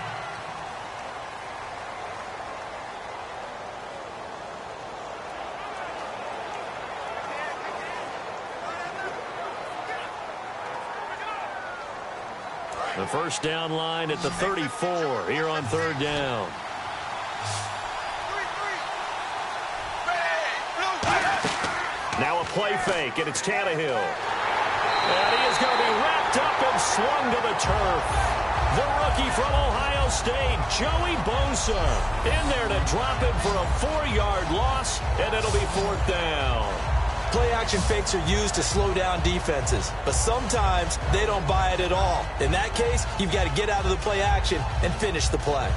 The first down line at the 34 here on 3rd down. Now a play fake, and it's Tannehill. And he is going to be wrapped up and slung to the turf. The rookie from Ohio State, Joey Bosa, in there to drop it for a 4-yard loss, and it'll be 4th down. Play-action fakes are used to slow down defenses, but sometimes they don't buy it at all. In that case, you've got to get out of the play-action and finish the play.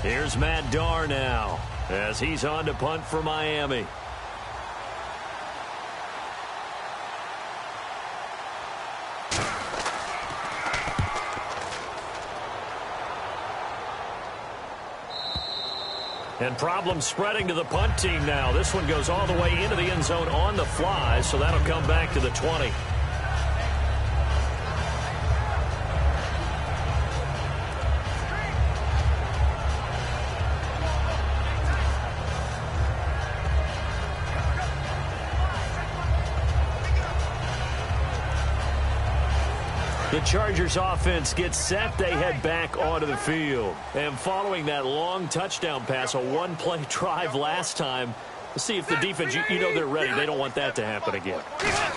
Here's Matt Darr now as he's on to punt for Miami. And problems spreading to the punt team now. This one goes all the way into the end zone on the fly, so that'll come back to the 20. The Chargers offense gets set. They head back onto the field. And following that long touchdown pass, a one-play drive last time, let's see if the defense, you know they're ready. They don't want that to happen again.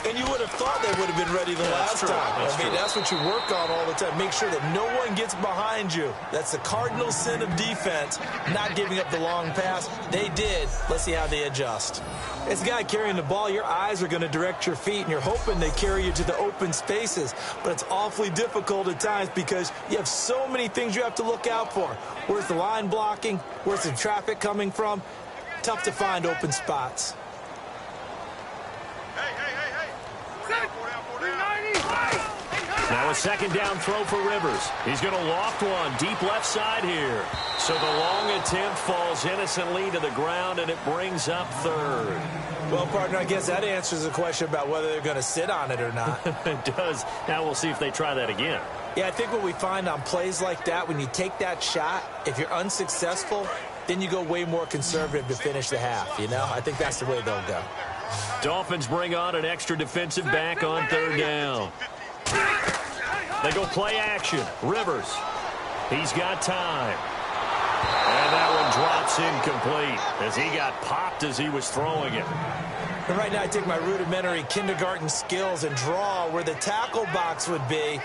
And you would have thought they would have been ready the last time. That's what you work on all the time. Make sure that no one gets behind you. That's the cardinal sin of defense, not giving up the long pass. They did. Let's see how they adjust. As a guy carrying the ball, your eyes are going to direct your feet, and you're hoping they carry you to the open spaces. But it's awfully difficult at times because you have so many things you have to look out for. Where's the line blocking? Where's the traffic coming from? Tough to find open spots. Now a second down throw for Rivers. He's going to loft one deep left side here. So the long attempt falls innocently to the ground, and it brings up third. Well, partner, I guess that answers the question about whether they're going to sit on it or not. It does. Now we'll see if they try that again. Yeah, I think what we find on plays like that, when you take that shot, if you're unsuccessful, then you go way more conservative to finish the half, you know? I think that's the way they'll go. Dolphins bring on an extra defensive back on third down. They go play action. Rivers. He's got time. And that one drops incomplete as he got popped as he was throwing it. And right now I take my rudimentary kindergarten skills and draw where the tackle box would be,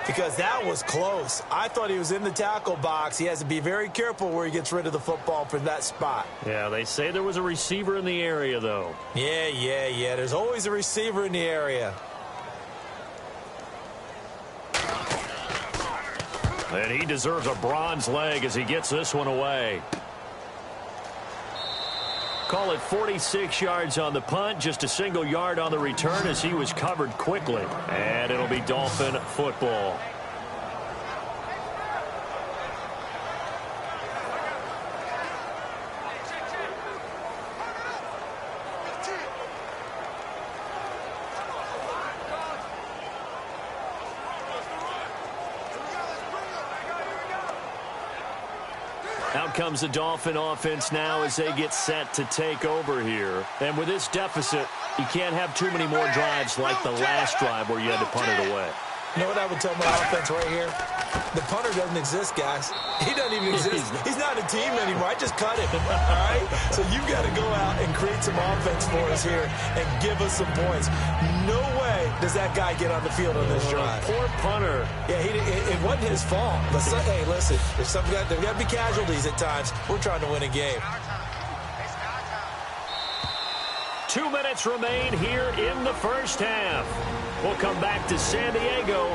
because that was close. I thought he was in the tackle box. He has to be very careful where he gets rid of the football from that spot. Yeah, they say there was a receiver in the area, though. Yeah. There's always a receiver in the area. And he deserves a bronze leg as he gets this one away. Call it 46 yards on the punt, just a single yard on the return as he was covered quickly. And it'll be Dolphin football. Out comes the Dolphin offense now as they get set to take over here. And with this deficit, you can't have too many more drives like the last drive where you had to punt it away. You know what I would tell my offense right here? The punter doesn't exist, guys. He doesn't even exist. He's not a team anymore. I just cut him, all right? So you've got to go out and create some offense for us here and give us some points. No way does that guy get on the field on this drive. Poor punter. Yeah, it wasn't his fault. But hey, listen, there's got to be casualties at times. We're trying to win a game. 2 minutes remain here in the first half. We'll come back to San Diego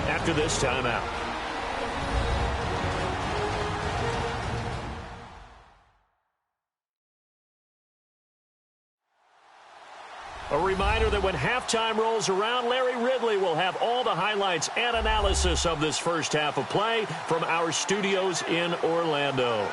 after this timeout. A reminder that when halftime rolls around, Larry Ridley will have all the highlights and analysis of this first half of play from our studios in Orlando.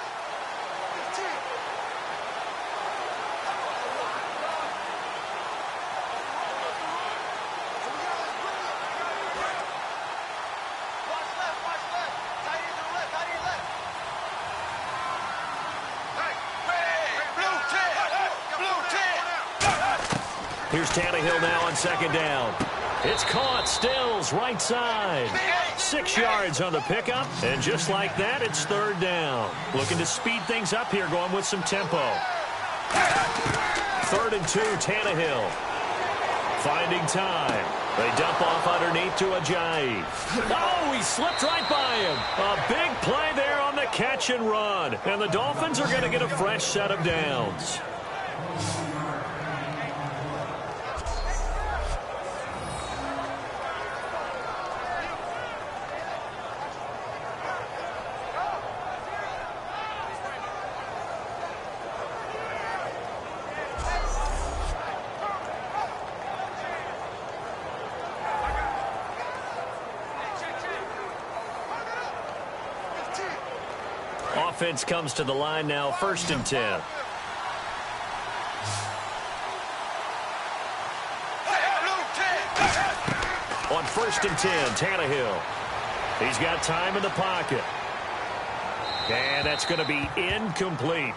Here's Tannehill now on second down. It's caught. Stills right side. 6 yards on the pickup. And just like that, it's third down. Looking to speed things up here, going with some tempo. 3rd and 2, Tannehill. Finding time. They dump off underneath to Ajayi. Oh, he slipped right by him. A big play there on the catch and run. And the Dolphins are going to get a fresh set of downs. Offense comes to the line now, 1st and 10. On 1st and 10, Tannehill. He's got time in the pocket. And that's going to be incomplete.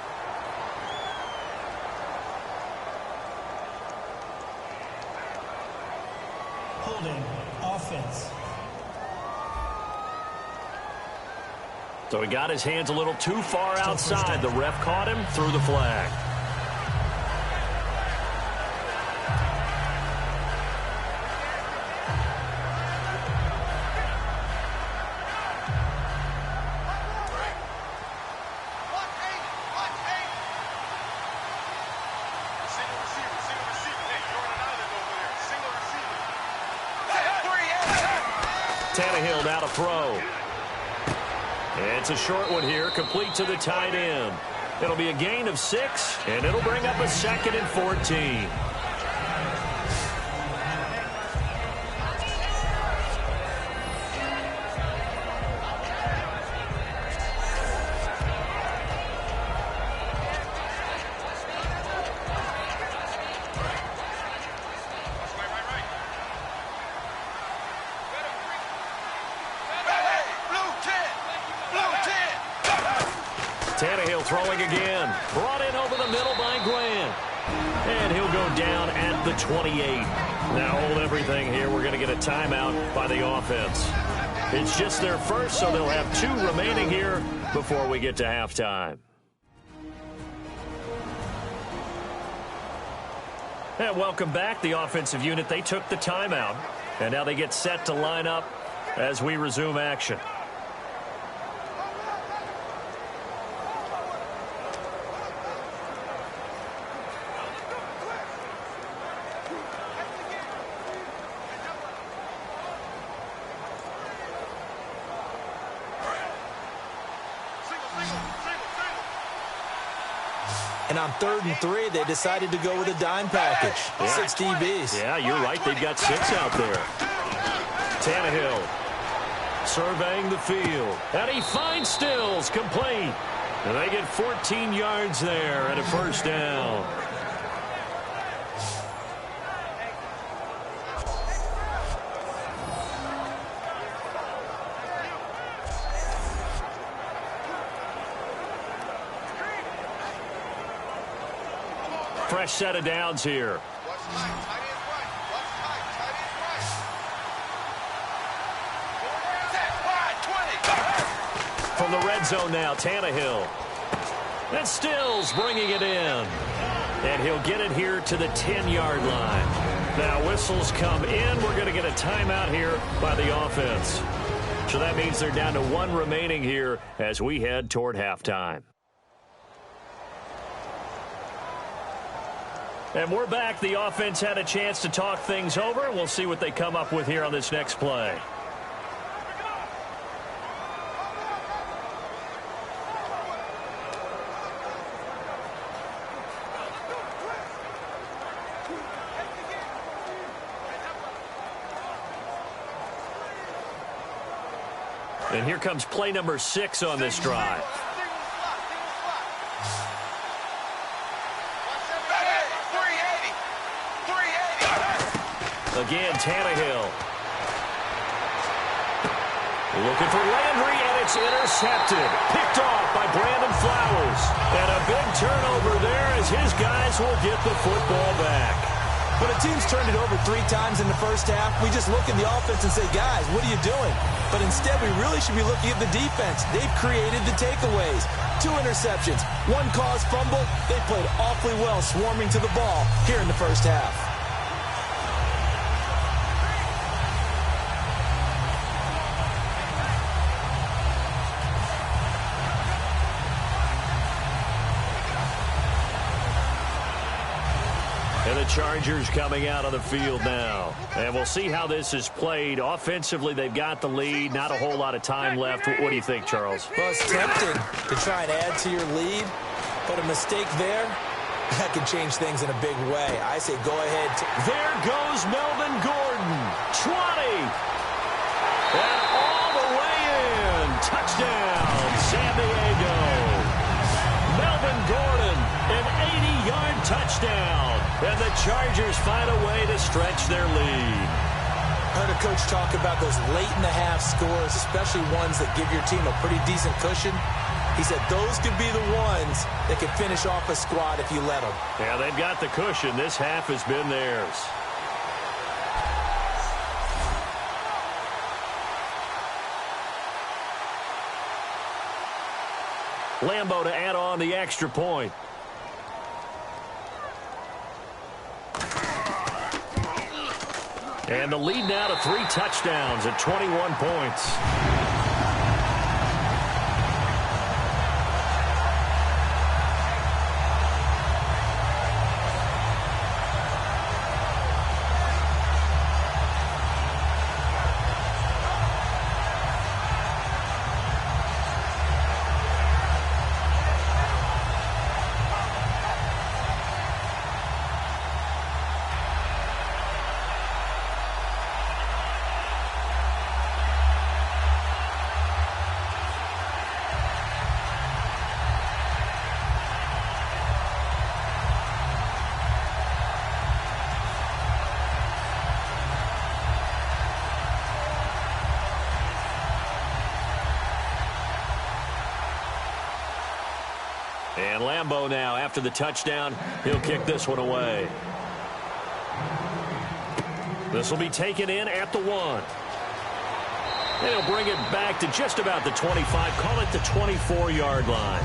Holding offense. So he got his hands a little too far outside. The ref caught him, threw the flag. Tannehill now to throw. It's a short one here, complete to the tight end. It'll be a gain of 6, and it'll bring up a 2nd and 14. Tannehill throwing again. Brought in over the middle by Grant. And he'll go down at the 28. Now hold everything here. We're going to get a timeout by the offense. It's just their first, so they'll have 2 remaining here before we get to halftime. And welcome back. The offensive unit, they took the timeout. And now they get set to line up as we resume action. And on 3rd and 3, they decided to go with a dime package. 6 DBs. Yeah, you're right. They've got 6 out there. Tannehill surveying the field. And he finds Stills, complete. And they get 14 yards there and a first down. Fresh set of downs here. From the red zone now, Tannehill. And Stills bringing it in. And he'll get it here to the 10-yard line. Now whistles come in. We're going to get a timeout here by the offense. So that means they're down to 1 remaining here as we head toward halftime. And we're back. The offense had a chance to talk things over. We'll see what they come up with here on this next play. And here comes play number 6 on this drive. Again, Tannehill. Looking for Landry, and it's intercepted. Picked off by Brandon Flowers. And a big turnover there as his guys will get the football back. When a team's turned it over 3 times in the first half, we just look at the offense and say, guys, what are you doing? But instead, we really should be looking at the defense. They've created the takeaways. 2 interceptions, 1 caused fumble. They played awfully well swarming to the ball here in the first half. And the Chargers coming out on the field now. And we'll see how this is played. Offensively, they've got the lead. Not a whole lot of time left. What do you think, Charles? Well, it's tempting to try and add to your lead, but a mistake there, that can change things in a big way. I say go ahead. There goes Melvin Gordon. 20. And all the way in. Touchdown, San Diego. Melvin Gordon, an 80-yard touchdown. And the Chargers find a way to stretch their lead. I heard a coach talk about those late-in-the-half scores, especially ones that give your team a pretty decent cushion. He said those could be the ones that could finish off a squad if you let them. Yeah, they've got the cushion. This half has been theirs. Lambo to add on the extra point. And the lead now to 3 touchdowns at 21 points. And Lambo now, after the touchdown, he'll kick this one away. This will be taken in at the 1. And he'll bring it back to just about the 25, call it the 24-yard line.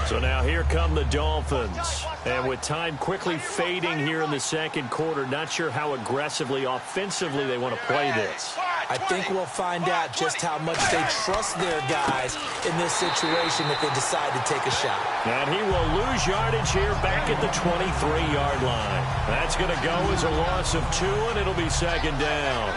So now here come the Dolphins. And with time quickly fading here in the second quarter, not sure how aggressively, offensively they want to play this. I think we'll find out just how much they trust their guys in this situation if they decide to take a shot. And he will lose yardage here back at the 23-yard line. That's going to go as a loss of 2, and it'll be second down.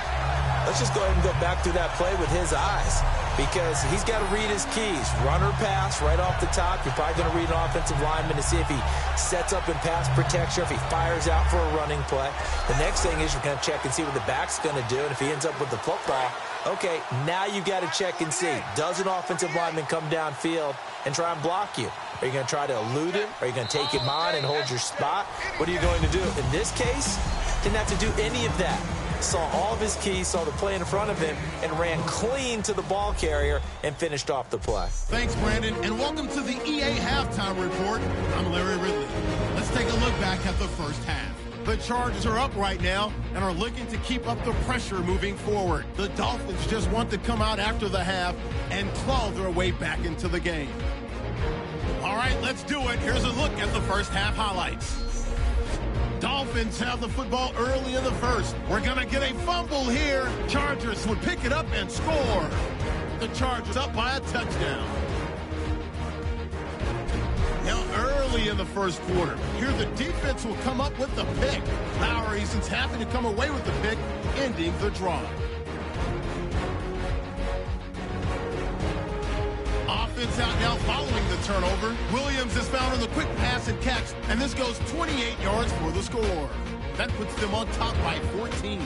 Let's just go ahead and go back through that play with his eyes, because he's got to read his keys. Run or pass right off the top. You're probably going to read an offensive lineman to see if he sets up in pass protection, if he fires out for a running play. The next thing is you're going to check and see what the back's going to do, and if he ends up with the football, okay, now you got to check and see. Does an offensive lineman come downfield and try and block you? Are you going to try to elude him? Are you going to take him on and hold your spot? What are you going to do? In this case, didn't have to do any of that. Saw all of his keys, saw the play in front of him, and ran clean to the ball carrier and finished off the play. Thanks, Brandon, and welcome to the EA Halftime Report. I'm Larry Ridley. Let's take a look back at the first half. The Chargers are up right now and are looking to keep up the pressure moving forward. The Dolphins just want to come out after the half and claw their way back into the game. All right, let's do it. Here's a look at the first half highlights. Dolphins have the football early in the first. We're going to get a fumble here. Chargers would pick it up and score. The Chargers up by a touchdown. Now early in the first quarter, here the defense will come up with the pick. Lowry's happy to come away with the pick, ending the drive. Offense out now following the turnover. Williams is found on the quick pass and catch, and this goes 28 yards for the score. That puts them on top by 14.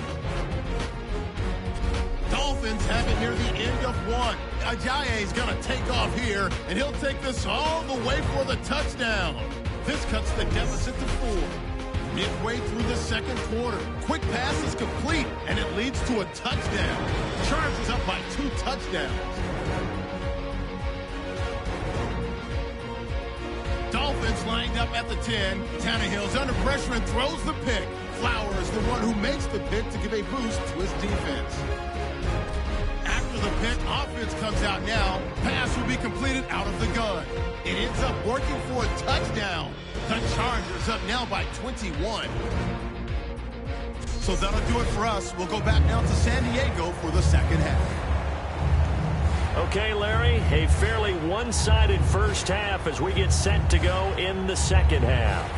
Dolphins have it near the end of 1. Ajayi is going to take off here, and he'll take this all the way for the touchdown. This cuts the deficit to 4. Midway through the second quarter, quick pass is complete, and it leads to a touchdown. Chargers up by 2 touchdowns. Dolphins lined up at the 10. Tannehill's under pressure and throws the pick. Flowers, the one who makes the pick to give a boost to his defense. After the pick, offense comes out now. Pass will be completed out of the gun. It ends up working for a touchdown. The Chargers up now by 21. So that'll do it for us. We'll go back now to San Diego for the second half. Okay, Larry, a fairly one-sided first half as we get set to go in the second half.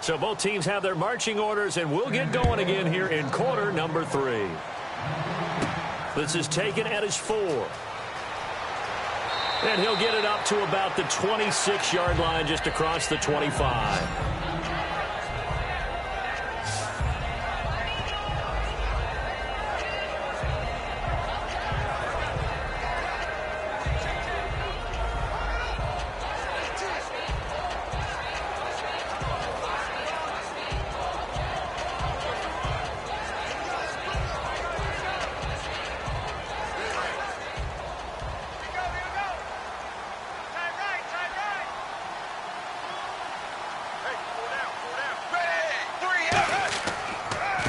So both teams have their marching orders, and we'll get going again here in quarter number 3. This is taken at his 4. And he'll get it up to about the 26-yard line, just across the 25.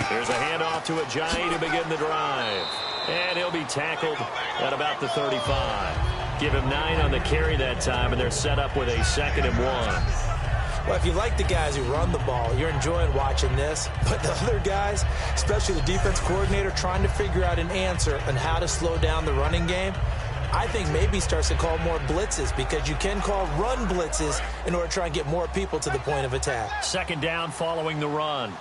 Here's a handoff to Ajayi to begin the drive. And he'll be tackled at about the 35. Give him 9 on the carry that time, and they're set up with a 2nd and 1. Well, if you like the guys who run the ball, you're enjoying watching this. But the other guys, especially the defense coordinator, trying to figure out an answer on how to slow down the running game, I think maybe starts to call more blitzes, because you can call run blitzes in order to try and get more people to the point of attack. 2nd down following the run.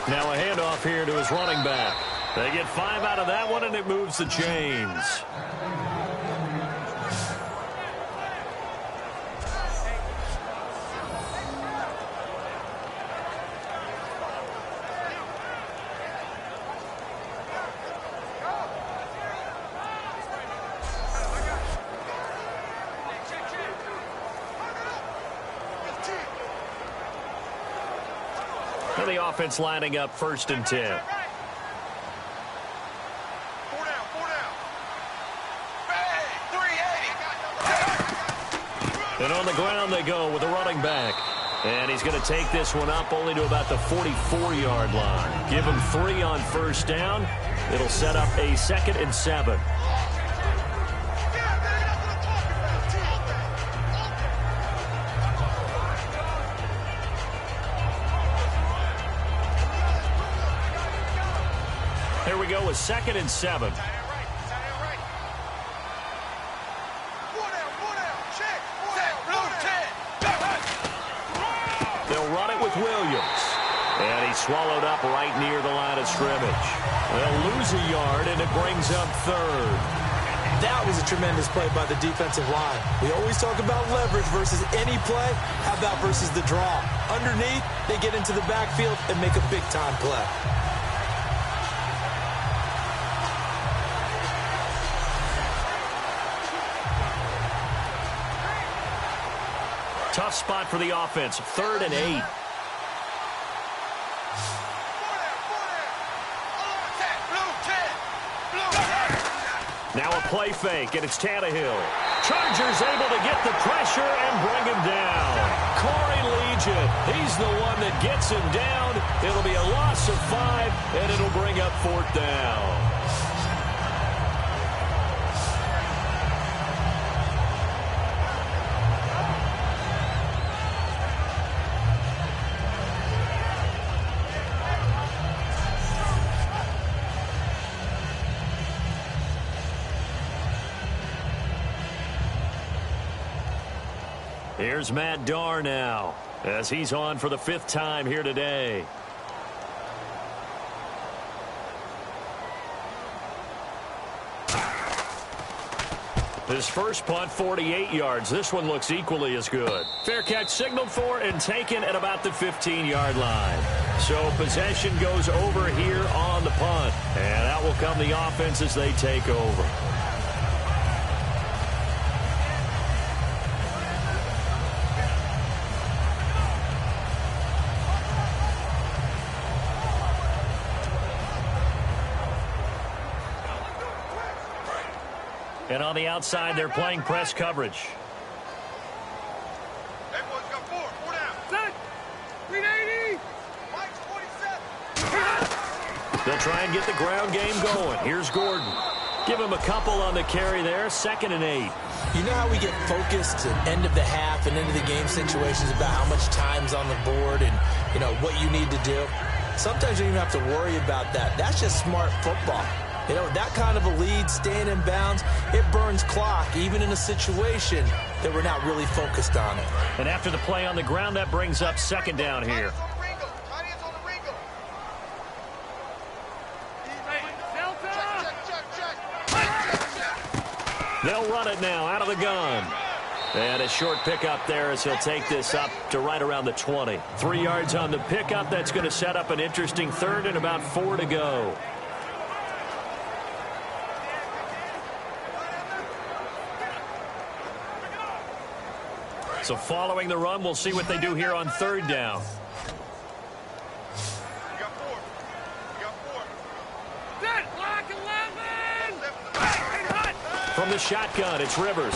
Now a handoff here to his running back. They get 5 out of that one, and it moves the chains. And the offense lining up 1st and 10. And on the ground they go with the running back. And he's going to take this one up only to about the 44-yard line. Give him 3 on 1st down. It'll set up a 2nd and 7. Here we go with 2nd and 7. They'll run it with Williams. And he's swallowed up right near the line of scrimmage. They'll lose a yard, and it brings up 3rd. That was a tremendous play by the defensive line. We always talk about leverage versus any play. How about versus the draw? Underneath, they get into the backfield and make a big-time play. Tough spot for the offense. 3rd and 8. Now a play fake, and it's Tannehill. Chargers able to get the pressure and bring him down. Corey Legion, he's the one that gets him down. It'll be a loss of 5, and it'll bring up 4th down. Here's Matt Darr now, as he's on for the 5th time here today. His first punt, 48 yards. This one looks equally as good. Fair catch signaled for and taken at about the 15-yard line. So possession goes over here on the punt. And out will come the offense as they take over. And on the outside, they're playing press coverage. Hey, boys, got 4 down. Set. 380. Mike's 27. They'll try and get the ground game going. Here's Gordon. Give him a couple on the carry there. 2nd and 8. You know how we get focused at end of the half and into the game situations about how much time's on the board and, you know, what you need to do? Sometimes you don't even have to worry about that. That's just smart football. You know, that kind of a lead, staying in bounds, it burns clock, even in a situation that we're not really focused on it. And after the play on the ground, that brings up 2nd down here. They'll run it now out of the gun. And a short pickup there as he'll take this up to right around the 20. 3 yards on the pickup. That's going to set up an interesting third and about 4 to go. So following the run, we'll see what they do here on 3rd down. From the shotgun, it's Rivers.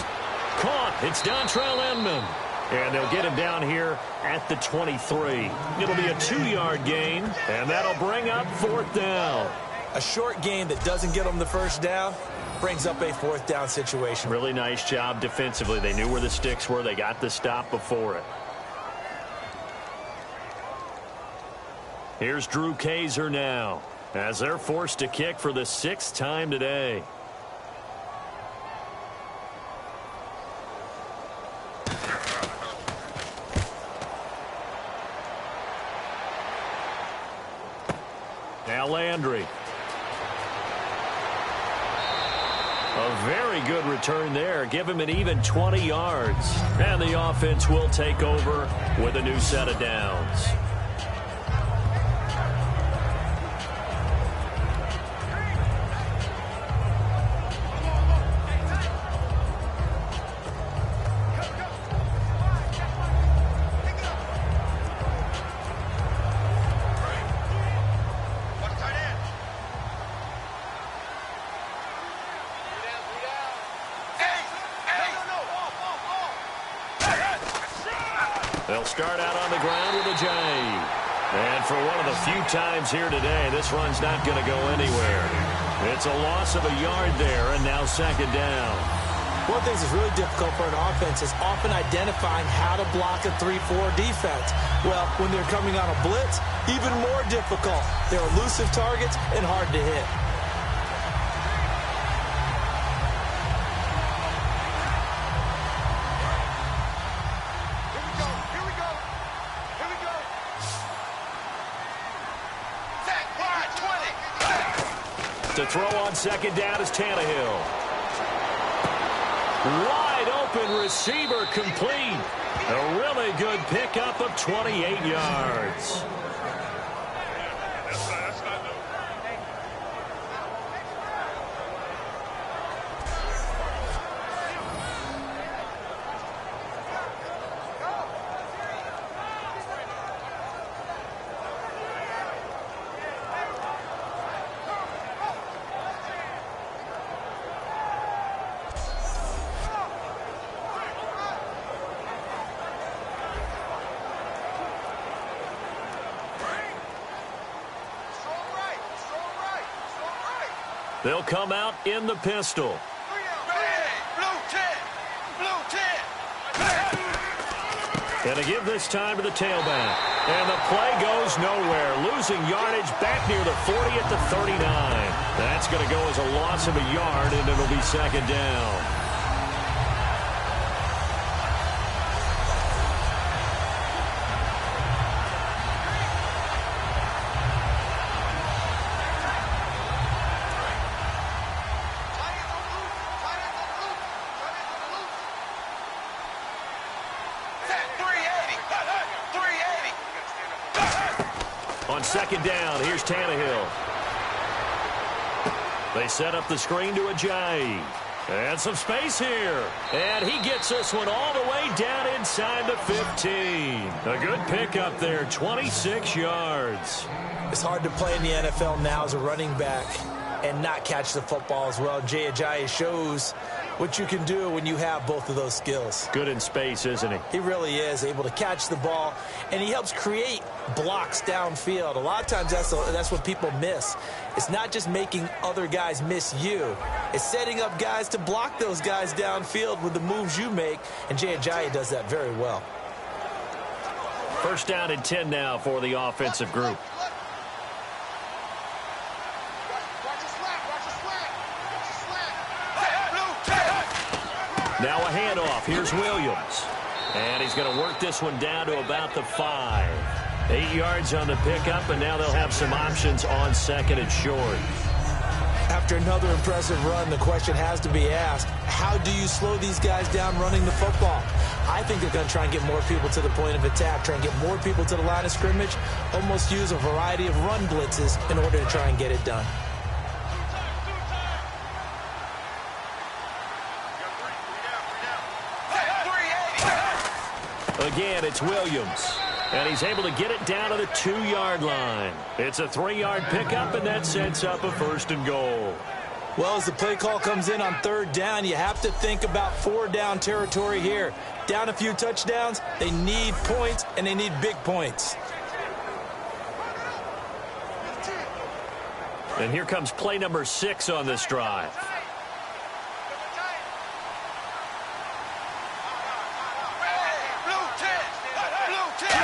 Caught. It's Dontrell Inman. And they'll get him down here at the 23. It'll be a 2-yard gain, and that'll bring up 4th down. A short gain that doesn't get them the first down brings up a 4th down situation. Really nice job defensively. They knew where the sticks were. They got the stop before it. Here's Drew Kaiser now as they're forced to kick for the 6th time today. Now Landry. A very good return there. Give him an even 20 yards. And the offense will take over with a new set of downs. They'll start out on the ground with a J. And for one of the few times here today, this run's not going to go anywhere. It's a loss of a yard there, and now 2nd down. One of the things that's really difficult for an offense is often identifying how to block a 3-4 defense. Well, when they're coming on a blitz, even more difficult. They're elusive targets and hard to hit. To throw on 2nd down is Tannehill. Wide open receiver complete. A really good pickup of 28 yards. They'll come out in the pistol. And to give this time to the tailback. And the play goes nowhere. Losing yardage back near the 40 at the 39. That's going to go as a loss of a yard, and it'll be 2nd down. On 2nd down, here's Tannehill. They set up the screen to Ajayi. And some space here. And he gets this one all the way down inside the 15. A good pickup there, 26 yards. It's hard to play in the NFL now as a running back and not catch the football as well. Jay Ajayi shows what you can do when you have both of those skills. Good in space, isn't he? He really is able to catch the ball, and he helps create blocks downfield. A lot of times that's what people miss. It's not just making other guys miss you. It's setting up guys to block those guys downfield with the moves you make, and Jay Ajayi does that very well. 1st down and 10 now for the offensive group. Now a handoff. Here's Williams. And he's going to work this one down to about the 5. 8 yards on the pickup, and now they'll have some options on 2nd and short. After another impressive run, the question has to be asked, how do you slow these guys down running the football? I think they're going to try and get more people to the point of attack, try and get more people to the line of scrimmage, almost use a variety of run blitzes in order to try and get it done. Again, it's Williams. And he's able to get it down to the 2-yard line. It's a 3-yard pickup, and that sets up a 1st and goal. Well, as the play call comes in on 3rd down, you have to think about 4-down territory here. Down a few touchdowns, they need points, and they need big points. And here comes play number 6 on this drive.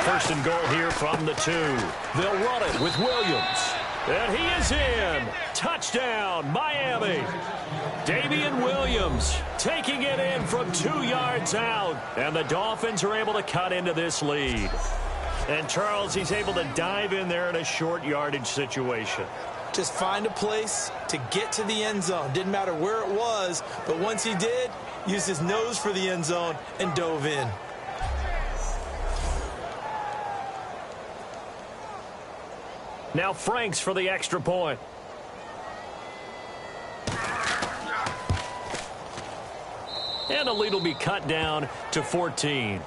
First and goal here from the 2. They'll run it with Williams. And he is in. Touchdown, Miami. Damian Williams taking it in from 2 yards out. And the Dolphins are able to cut into this lead. And Charles, he's able to dive in there in a short yardage situation. Just find a place to get to the end zone. Didn't matter where it was, but once he did, used his nose for the end zone and dove in. Now Franks for the extra point. And the lead will be cut down to 14.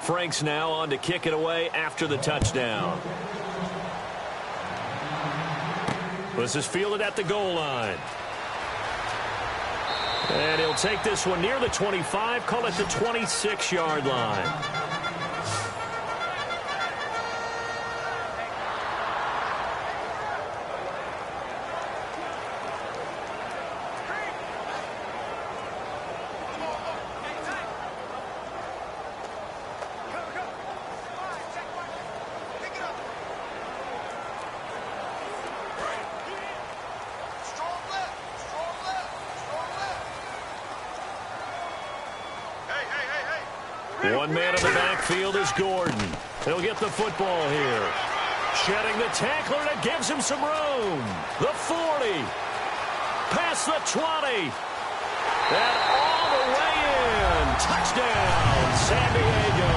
Franks now on to kick it away after the touchdown. This is fielded at the goal line. And he'll take this one near the 25, call it the 26-yard line. One man in the backfield is Gordon. He'll get the football here. Shedding the tackler, and it gives him some room. The 40. Past the 20. And all the way in. Touchdown, San Diego.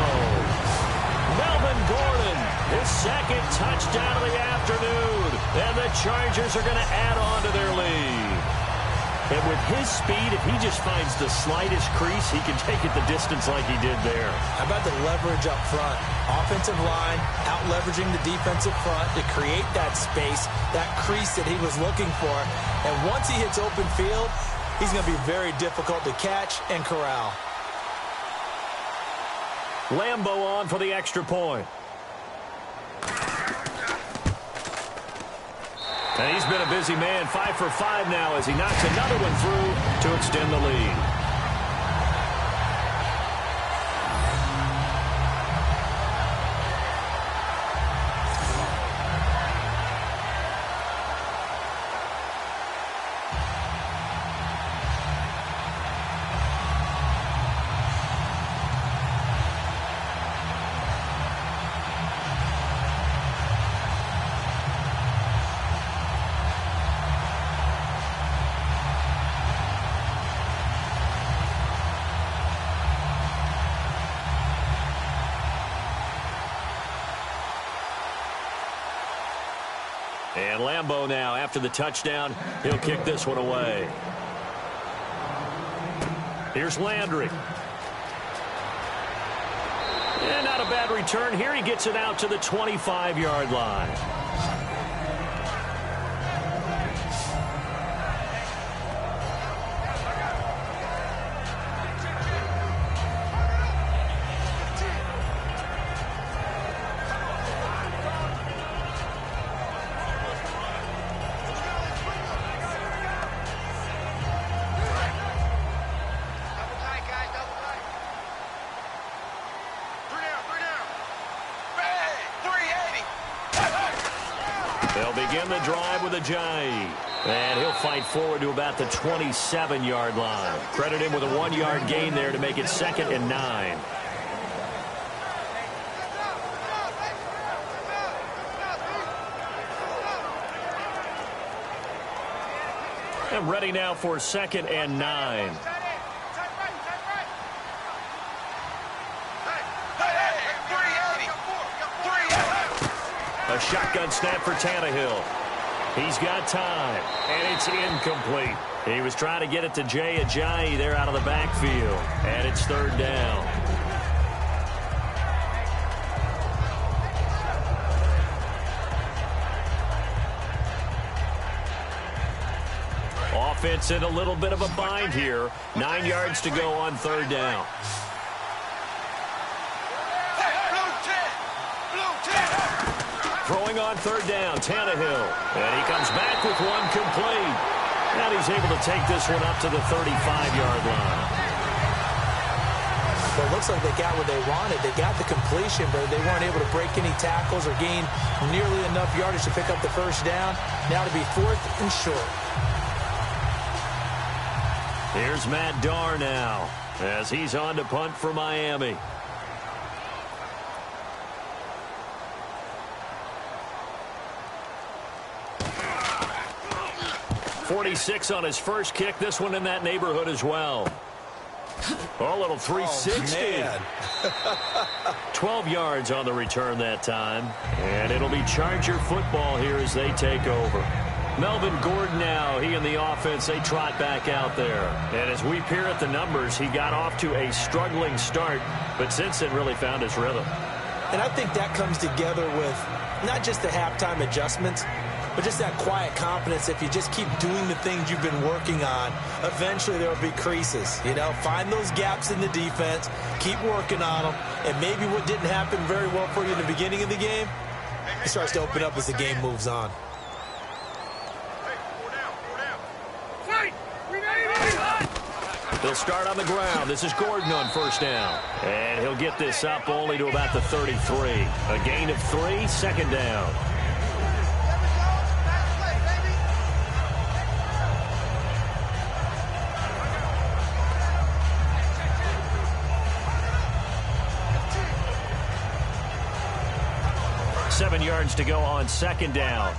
Melvin Gordon, his 2nd touchdown of the afternoon. And the Chargers are going to add on to their lead. And with his speed, if he just finds the slightest crease, he can take it the distance like he did there. How about the leverage up front? Offensive line out-leveraging the defensive front to create that space, that crease that he was looking for. And once he hits open field, he's going to be very difficult to catch and corral. Lambo on for the extra point. And he's been a busy man, 5 for 5 now as he knocks another one through to extend the lead. And Lambo now, after the touchdown, he'll kick this one away. Here's Landry. And not a bad return here. He gets it out to the 25-yard line. They'll begin the drive with Ajayi. And he'll fight forward to about the 27-yard line. Credit him with a 1-yard gain there to make it 2nd and 9. And ready now for 2nd and 9. A shotgun snap for Tannehill. He's got time, and it's incomplete. He was trying to get it to Ajayi there out of the backfield, and it's 3rd down. Offense in a little bit of a bind here. 9 yards to go on 3rd down. Throwing on 3rd down, Tannehill. And he comes back with one complete. And he's able to take this one up to the 35-yard line. Well, it looks like they got what they wanted. They got the completion, but they weren't able to break any tackles or gain nearly enough yardage to pick up the 1st down. Now to be 4th and short. Here's Matt Darr now as he's on to punt for Miami. 46 on his first kick. This one in that neighborhood as well. Oh, a little 360. 12 yards on the return that time. And it'll be Charger football here as they take over. Melvin Gordon now, he and the offense, they trot back out there. And as we peer at the numbers, he got off to a struggling start, but since then really found his rhythm. And I think that comes together with not just the halftime adjustments, but just that quiet confidence. If you just keep doing the things you've been working on, eventually there will be creases. You know, find those gaps in the defense, keep working on them, and maybe what didn't happen very well for you in the beginning of the game, it starts to open up as the game moves on. They'll start on the ground. This is Gordon on 1st down. And he'll get this up only to about the 33. A gain of 3, 2nd down. Seven yards to go on 2nd down.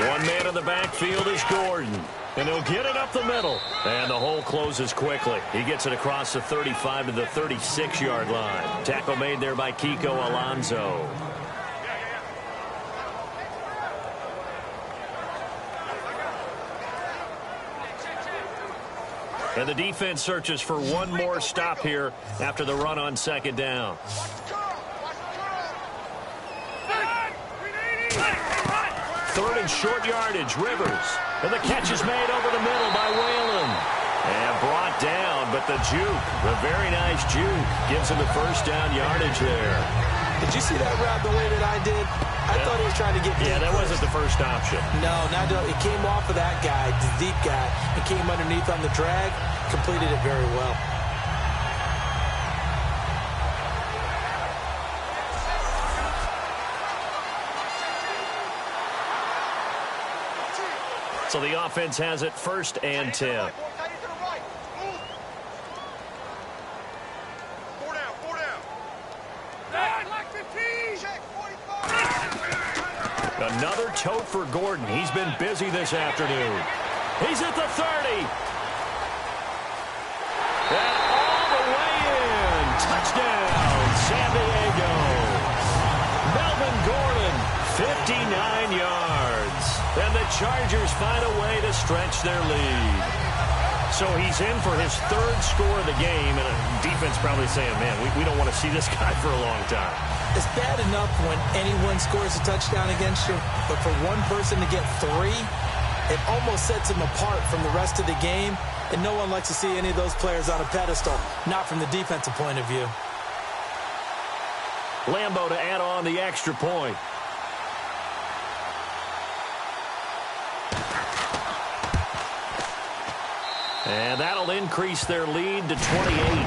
One man in the backfield is Gordon. And he'll get it up the middle. And the hole closes quickly. He gets it across the 35 to the 36-yard line. Tackle made there by Kiko Alonso. And the defense searches for one more stop here after the run on 2nd down. Third and short yardage, Rivers. And the catch is made over the middle by Whalen. And brought down, but the juke, the very nice juke, gives him the 1st down yardage there. Did you see that route the way that I did? I thought he was trying to get deep. Yeah, that wasn't the first option. No, it came off of that guy, the deep guy, and came underneath on the drag, completed it very well. So the offense has it 1st and 10. Another tote for Gordon. He's been busy this afternoon. He's at the 30. And all the way in. Touchdown, San Diego. Melvin Gordon, 59 yards. And the Chargers find a way to stretch their lead. So he's in for his 3rd score of the game, and the defense probably saying, man, we don't want to see this guy for a long time. It's bad enough when anyone scores a touchdown against you, but for one person to get 3, it almost sets him apart from the rest of the game, and no one likes to see any of those players on a pedestal, not from the defensive point of view. Lambo to add on the extra point. And that'll increase their lead to 28.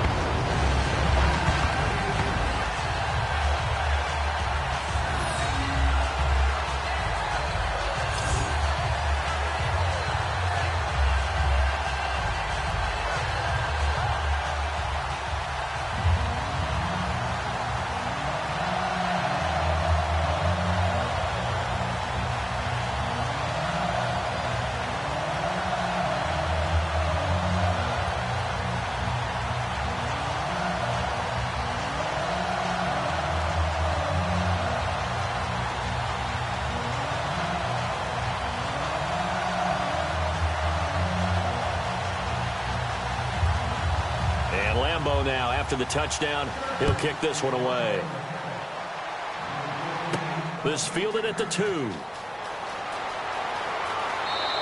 Lambeau now after the touchdown. He'll kick this one away. This fielded at the 2.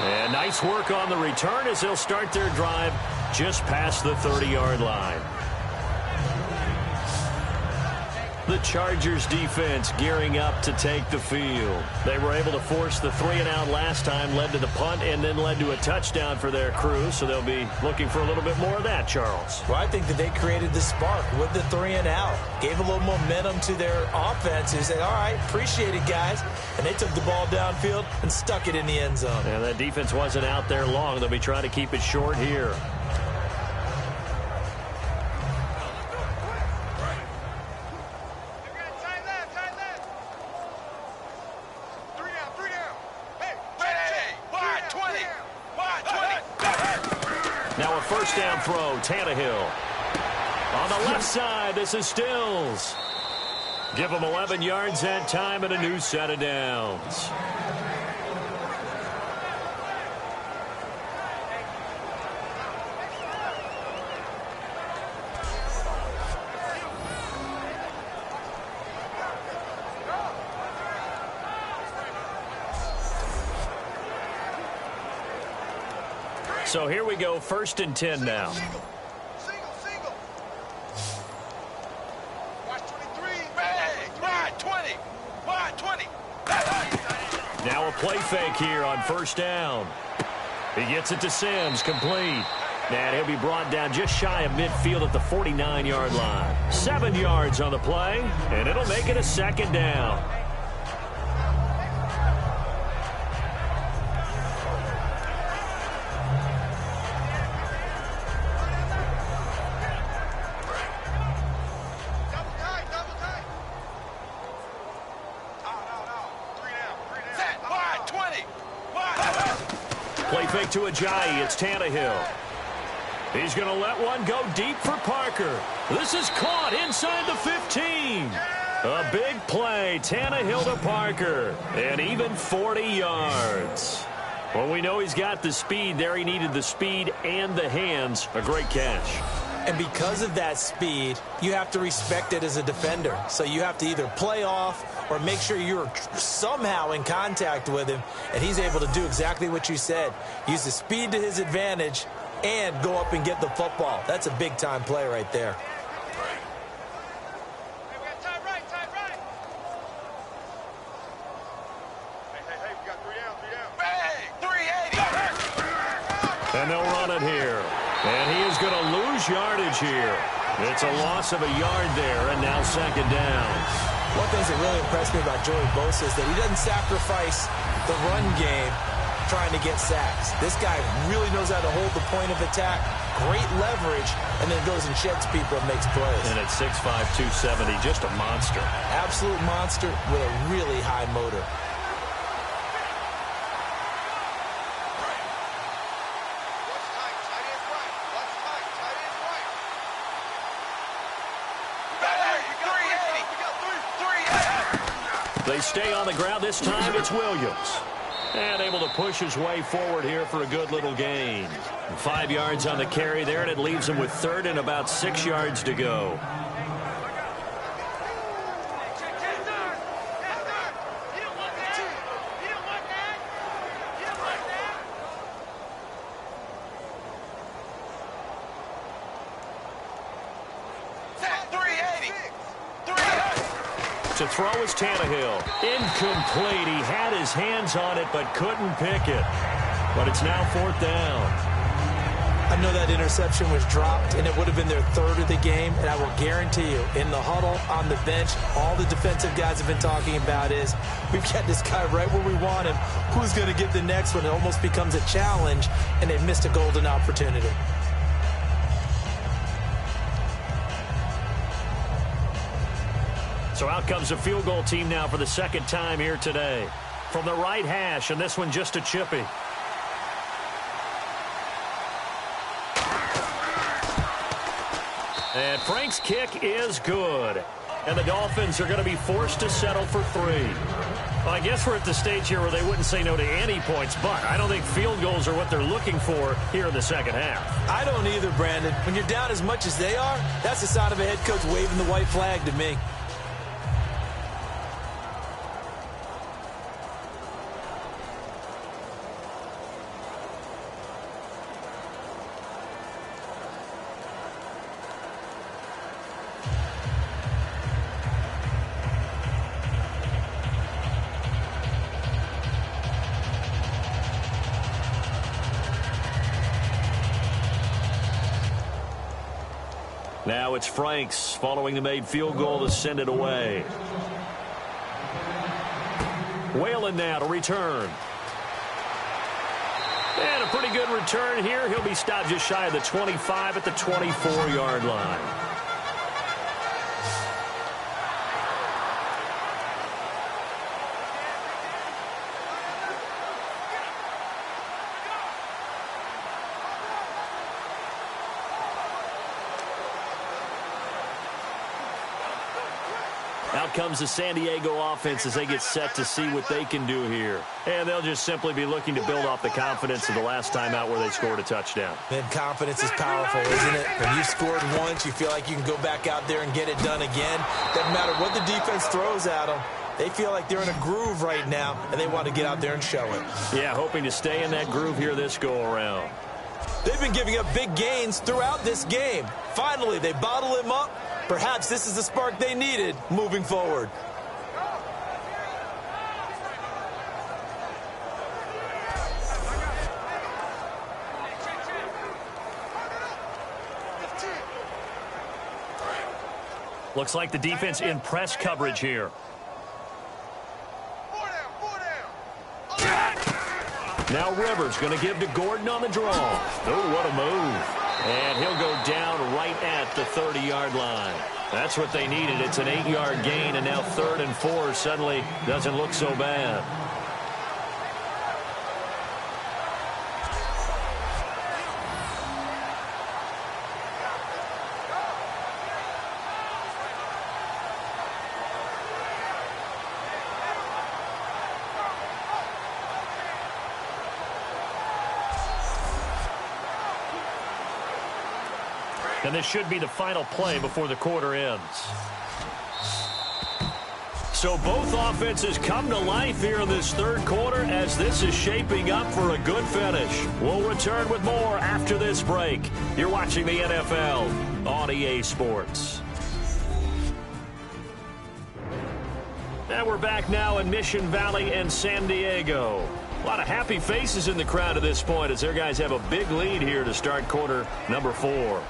And nice work on the return as they'll start their drive just past the 30-yard line. The Chargers defense gearing up to take the field. They were able to force the 3-and-out last time, led to the punt, and then led to a touchdown for their crew. So they'll be looking for a little bit more of that, Charles. Well, I think that they created the spark with the 3-and-out. Gave a little momentum to their offense. They said, all right, appreciate it, guys. And they took the ball downfield and stuck it in the end zone. And that defense wasn't out there long. They'll be trying to keep it short here. Now a first down throw, Tannehill. On the left side, this is Stills. Give him 11 yards that time and a new set of downs. So here we go, 1st and 10 now. Single. Watch 23. Bang. Wide 20. Wide 20. Now a play fake here on 1st down. He gets it to Sims, complete. And he'll be brought down just shy of midfield at the 49-yard line. 7 yards on the play, and it'll make it a 2nd down. Play fake to Ajayi. It's Tannehill. He's going to let one go deep for Parker. This is caught inside the 15. A big play. Tannehill to Parker. And even 40 yards. Well, we know he's got the speed there. He needed the speed and the hands. A great catch. And because of that speed, you have to respect it as a defender. So you have to either play off or make sure you're somehow in contact with him. And he's able to do exactly what you said. Use the speed to his advantage and go up and get the football. That's a big-time play right there. Hey, we got 3 down. Bang! 380. And they'll run it here. And he is going to lose yardage here. It's a loss of a yard there, and now 2nd down. One thing that really impressed me about Joey Bosa is that he doesn't sacrifice the run game trying to get sacks. This guy really knows how to hold the point of attack, great leverage, and then goes and sheds people and makes plays. And at 6'5", 270, just a monster. Absolute monster with a really high motor. They stay on the ground. This time it's Williams. And able to push his way forward here for a good little gain. 5 yards on the carry there, and it leaves him with 3rd and about 6 yards to go. To throw is Tannehill. Incomplete. He had his hands on it but couldn't pick it. But it's now 4th down. I know that interception was dropped, and it would have been their 3rd of the game. And I will guarantee you, in the huddle, on the bench, all the defensive guys have been talking about is, we've got this guy right where we want him. Who's going to get the next one? It almost becomes a challenge, and they've missed a golden opportunity. So out comes a field goal team now for the 2nd time here today. From the right hash, and this one just a chippy. And Frank's kick is good. And the Dolphins are going to be forced to settle for 3. Well, I guess we're at the stage here where they wouldn't say no to any points, but I don't think field goals are what they're looking for here in the second half. I don't either, Brandon. When you're down as much as they are, that's the sign of a head coach waving the white flag to me. Now it's Franks following the made field goal to send it away. Whalen now to return. And a pretty good return here. He'll be stopped just shy of the 25 at the 24-yard line. Out comes the San Diego offense as they get set to see what they can do here. And they'll just simply be looking to build off the confidence of the last time out where they scored a touchdown. Man, confidence is powerful, isn't it? When you've scored once, you feel like you can go back out there and get it done again. Doesn't matter what the defense throws at them. They feel like they're in a groove right now, and they want to get out there and show it. Yeah, hoping to stay in that groove here this go-around. They've been giving up big gains throughout this game. Finally, they bottle him up. Perhaps this is the spark they needed moving forward. Looks like the defense in press coverage here. Now Rivers going to give to Gordon on the draw. Oh, what a move. And he'll go down right at the 30-yard line. That's what they needed. It's an 8-yard gain, and now 3rd and 4 suddenly doesn't look so bad. And this should be the final play before the quarter ends. So both offenses come to life here in this third quarter as this is shaping up for a good finish. We'll return with more after this break. You're watching the NFL on EA Sports. And we're back now in Mission Valley and San Diego. A lot of happy faces in the crowd at this point as their guys have a big lead here to start quarter number 4.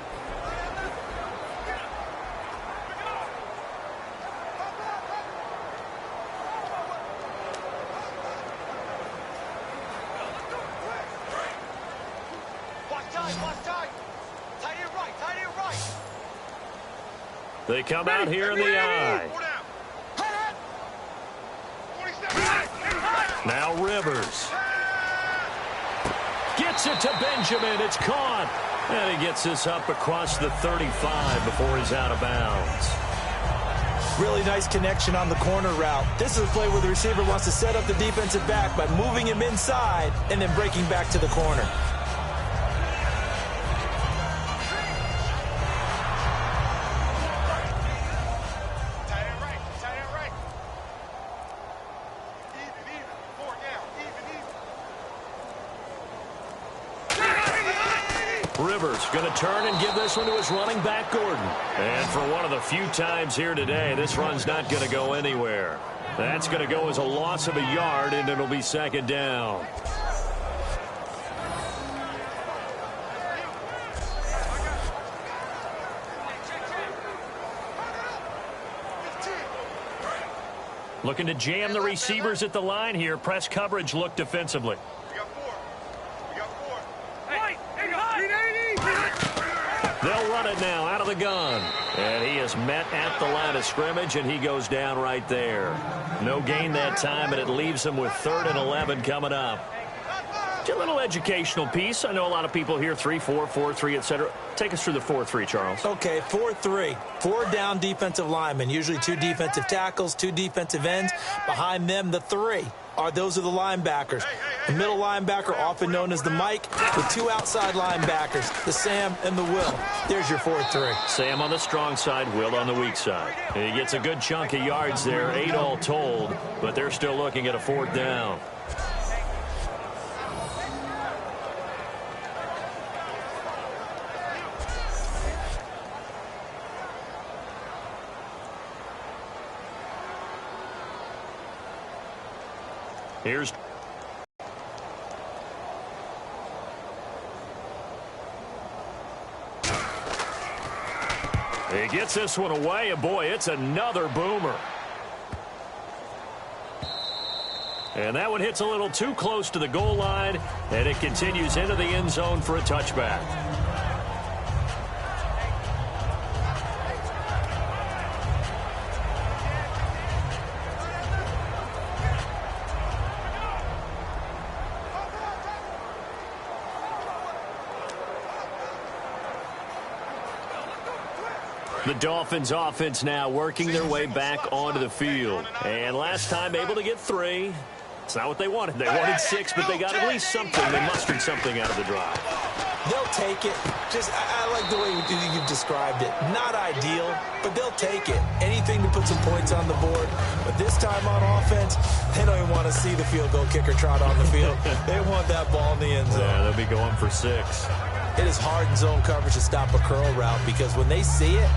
They come out here in the I. Now Rivers. Gets it to Benjamin. It's caught. And he gets this up across the 35 before he's out of bounds. Really nice connection on the corner route. This is a play where the receiver wants to set up the defensive back by moving him inside and then breaking back to the corner. Rivers going to turn and give this one to his running back, Gordon. And for one of the few times here today, this run's not going to go anywhere. That's going to go as a loss of a yard, and it'll be second down. Looking to jam the receivers at the line here. Press coverage look defensively. They'll run it now out of the gun. And he is met at the line of scrimmage, and he goes down right there. No gain that time, and it leaves him with 3rd and 11 coming up. a little educational piece. I know a lot of people hear 3-4, 4-3, etc. Take us through the 4-3, Charles. Okay, 4-3. 4 down defensive linemen, usually 2 defensive tackles, 2 defensive ends. Behind them, the 3 those are the linebackers. The middle linebacker, often known as the Mike, with 2 outside linebackers, the Sam and the Will. There's your 4-3. Sam on the strong side, Will on the weak side. And he gets a good chunk of yards there, 8 all told, but they're still looking at a 4th down. Here's he gets this one away, and boy, it's another boomer. And that one hits a little too close to the goal line, and it continues into the end zone for a touchback. The Dolphins offense now working their way back onto the field. And last time able to get 3. It's not what they wanted. They wanted 6, but they got at least something. They mustered something out of the drive. They'll take it. I like the way you've described it. Not ideal, but they'll take it. Anything to put some points on the board. But this time on offense, they don't even want to see the field goal kicker trot on the field. They want that ball in the end zone. Yeah, they'll be going for 6. It is hard in zone coverage to stop a curl route because when they see it,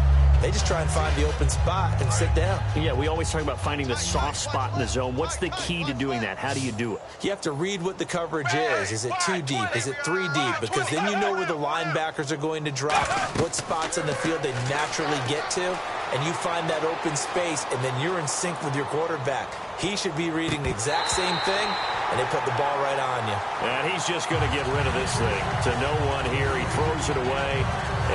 they just try and find the open spot and sit down. Yeah, we always talk about finding the soft spot in the zone. What's the key to doing that? How do you do it? You have to read what the coverage is. Is it 2 deep? Is it 3 deep? Because then you know where the linebackers are going to drop, what spots in the field they naturally get to, and you find that open space, and then you're in sync with your quarterback. He should be reading the exact same thing, and they put the ball right on you. And he's just going to get rid of this thing. To no one here. He throws it away,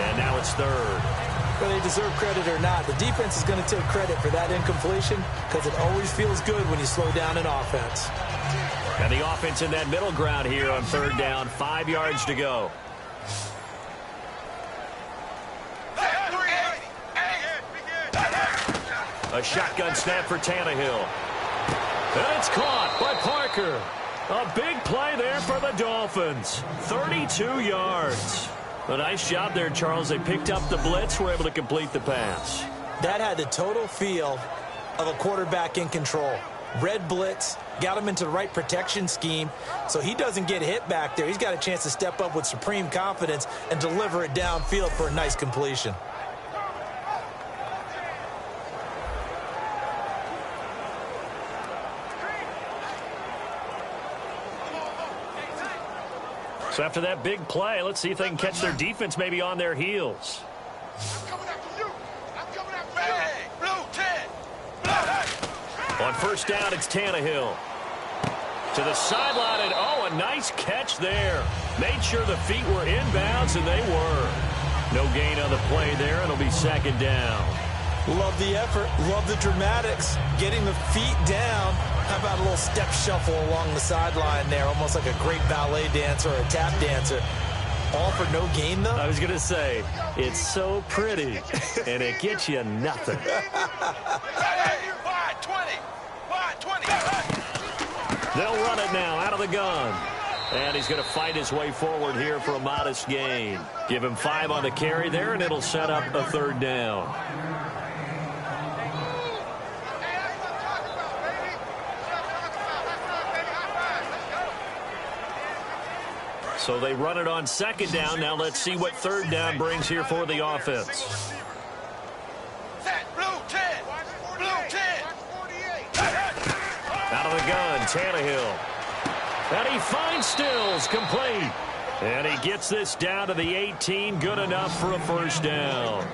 and now it's 3rd. Whether they deserve credit or not, the defense is going to take credit for that incompletion because it always feels good when you slow down an offense. And the offense in that middle ground here on 3rd down, 5 yards to go. A shotgun snap for Tannehill. And it's caught by Parker. A big play there for the Dolphins. 32 yards. A nice job there, Charles. They picked up the blitz, were able to complete the pass. That had the total feel of a quarterback in control. Red blitz, got him into the right protection scheme, so he doesn't get hit back there. He's got a chance to step up with supreme confidence and deliver it downfield for a nice completion. So after that big play, let's see if they can catch their defense maybe on their heels. On 1st down, it's Tannehill. To the sideline, and a nice catch there. Made sure the feet were inbounds, and they were. No gain on the play there. It'll be 2nd down. Love the effort. Love the dramatics. Getting the feet down. How about a little step shuffle along the sideline there, almost like a great ballet dancer or a tap dancer. All for no gain, though? I was going to say, it's so pretty, and it gets you nothing. They'll run it now out of the gun. And he's going to fight his way forward here for a modest gain. Give him 5 on the carry there, and it'll set up a 3rd down. So they run it on 2nd down. Now let's see what 3rd down brings here for the offense. Out of the gun, Tannehill. And he finds Stills, complete. And he gets this down to the 18, good enough for a 1st down.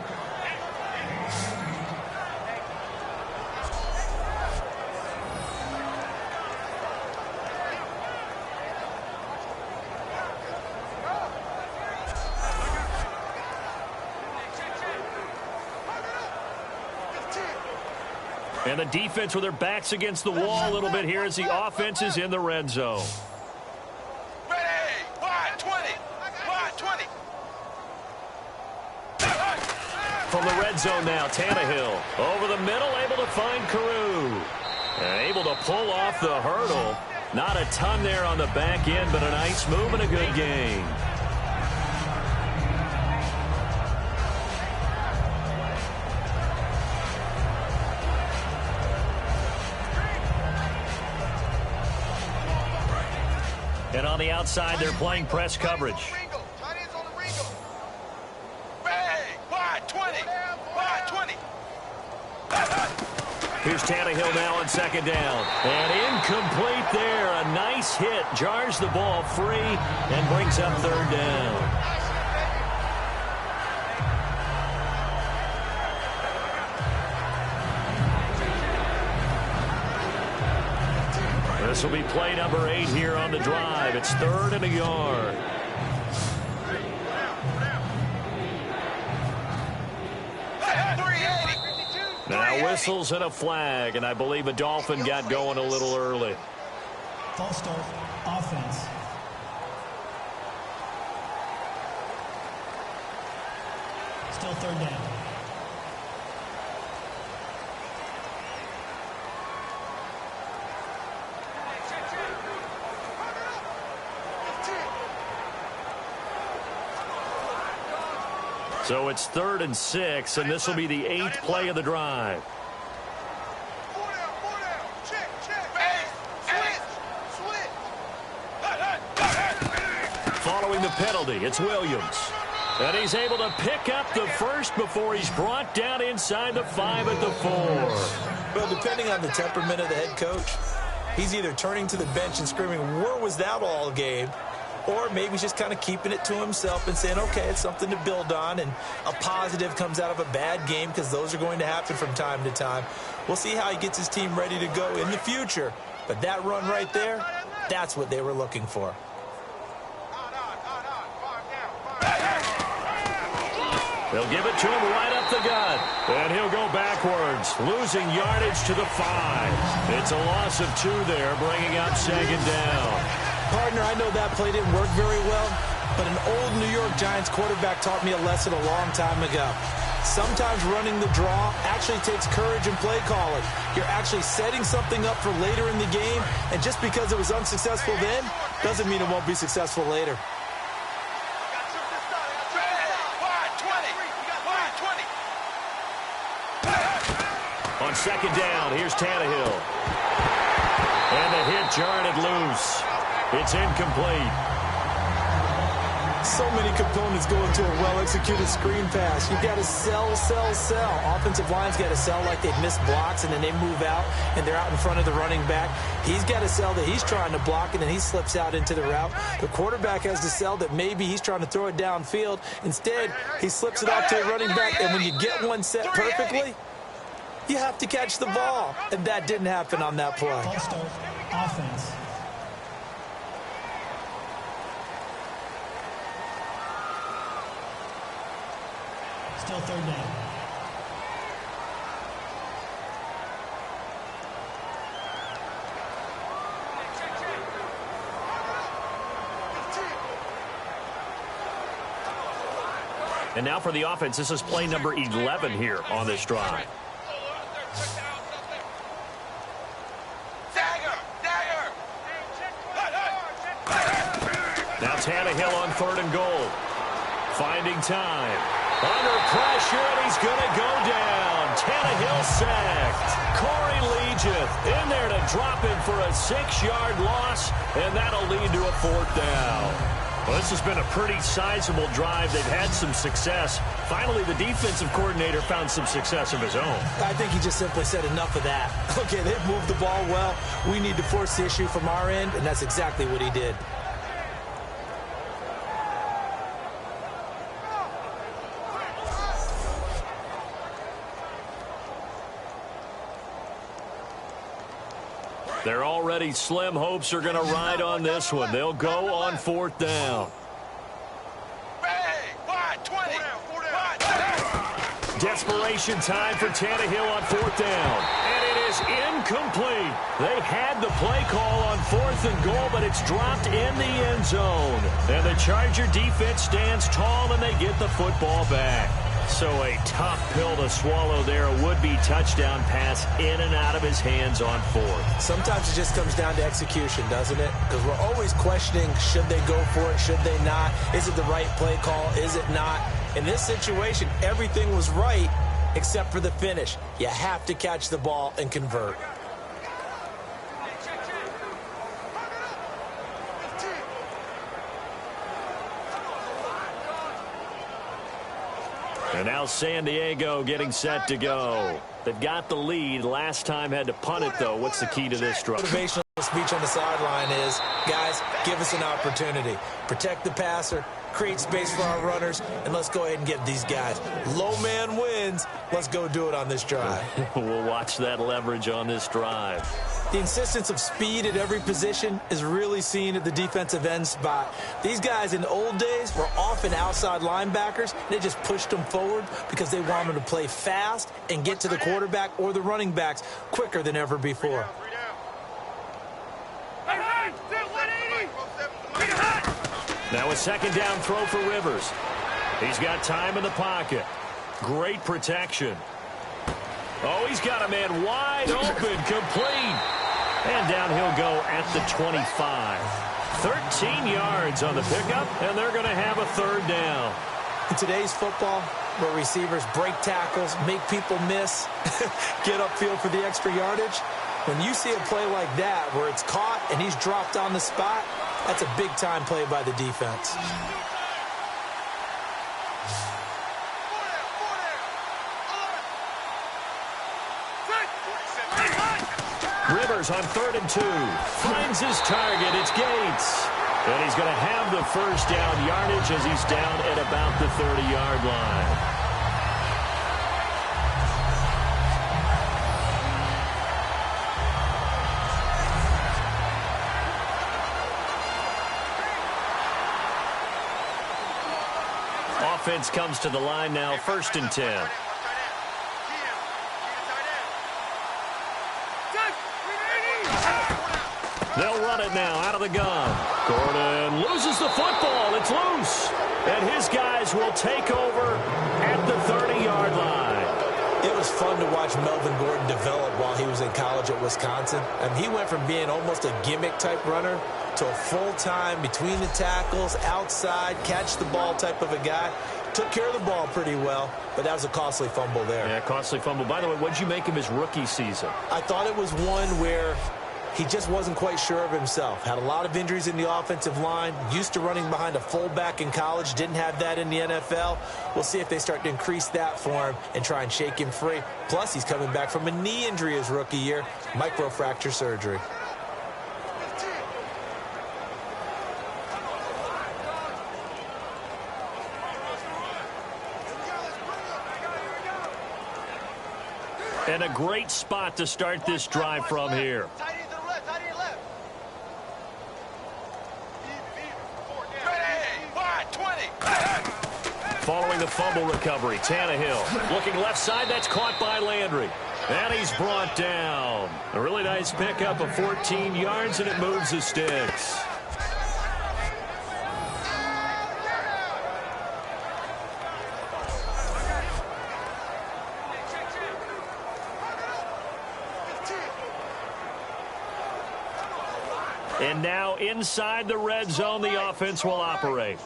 And the defense with their backs against the wall a little bit here as the offense is in the red zone. from the red zone now. Tannehill over the middle, able to find Carew. Able to pull off the hurdle. Not a ton there on the back end, but a nice move and a good gain. And on the outside, they're playing press coverage. Here's Tannehill now on second down. And incomplete there. A nice hit. Jars the ball free and brings up third down. This will be play number 8 here on the drive. It's 3rd and a yard. Now whistles and a flag, and I believe a Dolphin got going a little early. False start, offense. Still 3rd down. So it's 3rd and 6, and this will be the 8th play of the drive. Following the penalty, it's Williams. And he's able to pick up the first before he's brought down inside the 5 at the 4. Well, depending on the temperament of the head coach, he's either turning to the bench and screaming, "Where was that all game?" Or maybe he's just kind of keeping it to himself and saying, okay, it's something to build on, and a positive comes out of a bad game, because those are going to happen from time to time. We'll see how he gets his team ready to go in the future. But that run right there, that's what they were looking for. They'll give it to him right up the gut. And he'll go backwards, losing yardage to the 5. It's a loss of 2 there, bringing up 2nd down. Partner, I know that play didn't work very well, but an old New York Giants quarterback taught me a lesson a long time ago. Sometimes running the draw actually takes courage and play calling. You're actually setting something up for later in the game, and just because it was unsuccessful then doesn't mean it won't be successful later. On 2nd down, here's Tannehill. And the hit jarred it loose. It's incomplete. So many components go into a well-executed screen pass. You've got to sell, sell, sell. Offensive line's got to sell like they've missed blocks, and then they move out, and they're out in front of the running back. He's got to sell that he's trying to block, and then he slips out into the route. The quarterback has to sell that maybe he's trying to throw it downfield. Instead, he slips it off to the running back, and when you get one set perfectly, you have to catch the ball. And that didn't happen on that play. False start, offense. Still 3rd down. And now for the offense, this is play number 11 here on this drive. Now Tannehill on 3rd and goal. Finding time. Under pressure, and he's going to go down. Tannehill sacked. Corey Legeth in there to drop him for a 6-yard loss, and that'll lead to a 4th down. Well, this has been a pretty sizable drive. They've had some success. Finally, the defensive coordinator found some success of his own. I think he just simply said enough of that. Okay, they've moved the ball well. We need to force the issue from our end, and that's exactly what he did. They're already slim hopes are going to ride on this one. They'll go on 4th down. Desperation time for Tannehill on 4th down. And it is incomplete. They had the play call on 4th and goal, but it's dropped in the end zone. And the Charger defense stands tall, and they get the football back. So a tough pill to swallow there. A would-be touchdown pass in and out of his hands on fourth. Sometimes it just comes down to execution, doesn't it? Because we're always questioning, should they go for it, should they not? Is it the right play call, is it not? In this situation, everything was right except for the finish. You have to catch the ball and convert. And now San Diego getting set to go. They've got the lead. Last time had to punt it, though. What's the key to this drive? Motivational speech on the sideline is, guys, give us an opportunity. Protect the passer, create space for our runners, and let's go ahead and get these guys. Low man wins. Let's go do it on this drive. We'll watch that leverage on this drive. The insistence of speed at every position is really seen at the defensive end spot. These guys in the old days were often outside linebackers. They just pushed them forward because they wanted them to play fast and get to the quarterback or the running backs quicker than ever before. Now a second down throw for Rivers. He's got time in the pocket. Great protection. Oh, he's got a man wide open, complete. And down he'll go at the 25. 13 yards on the pickup, and they're going to have a third down. In today's football, where receivers break tackles, make people miss, get upfield for the extra yardage, when you see a play like that where it's caught and he's dropped on the spot, that's a big-time play by the defense. Rivers on 3rd and 2. Finds his target. It's Gates. And he's going to have the first down yardage as he's down at about the 30-yard line. Offense comes to the line now, 1st and 10. They'll run it now out of the gun. Gordon loses the football. It's loose. And his guys will take over at the 30-yard line. It was fun to watch Melvin Gordon develop while he was in college at Wisconsin. And he went from being almost a gimmick-type runner to a full-time, between the tackles, outside, catch the ball type of a guy. Took care of the ball pretty well, but that was a costly fumble there. Yeah, costly fumble. By the way, what did you make of his rookie season? I thought it was one where he just wasn't quite sure of himself. Had a lot of injuries in the offensive line. Used to running behind a fullback in college. Didn't have that in the NFL. We'll see if they start to increase that for him and try and shake him free. Plus, he's coming back from a knee injury his rookie year. Microfracture surgery. And a great spot to start this drive from here. Following the fumble recovery, Tannehill looking left side. That's caught by Landry. And he's brought down. A really nice pickup of 14 yards, and it moves the sticks. And now inside the red zone, the offense will operate.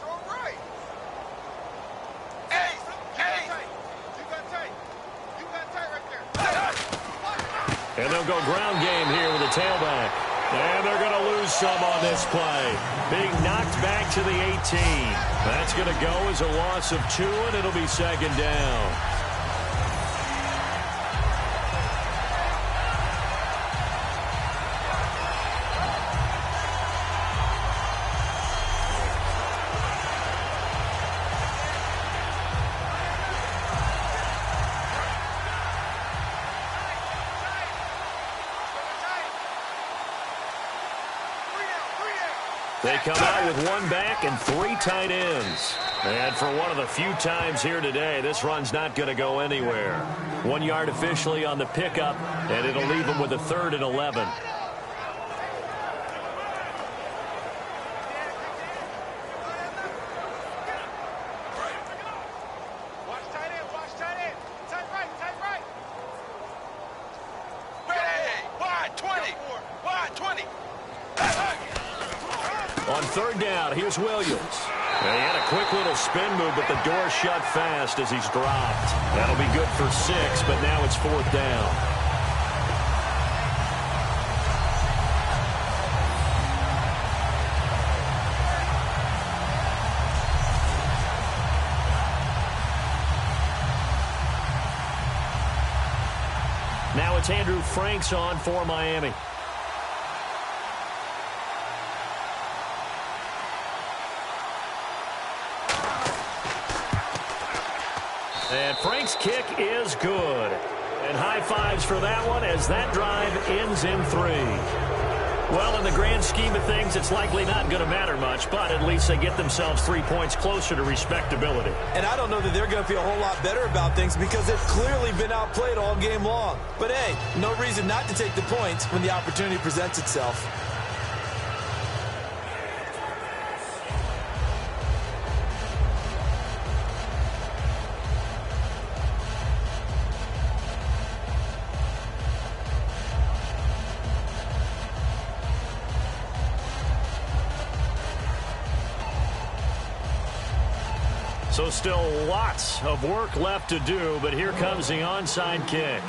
And they'll go ground game here with the tailback. And they're going to lose some on this play. Being knocked back to the 18. That's going to go as a loss of 2, and it'll be 2nd down. They come out with 1 back and 3 tight ends. And for one of the few times here today, this run's not going to go anywhere. 1 yard officially on the pickup, and it'll leave them with a 3rd and 11. On third down, here's Williams. And he had a quick little spin move, but the door shut fast as he's dropped. That'll be good for 6, but now it's fourth down. Now it's Andrew Franks on for Miami. And Frank's kick is good. And high fives for that one as that drive ends in 3. Well, in the grand scheme of things, it's likely not going to matter much, but at least they get themselves 3 points closer to respectability. And I don't know that they're going to feel a whole lot better about things because they've clearly been outplayed all game long. But, hey, no reason not to take the points when the opportunity presents itself. So still lots of work left to do, but here comes the onside kick.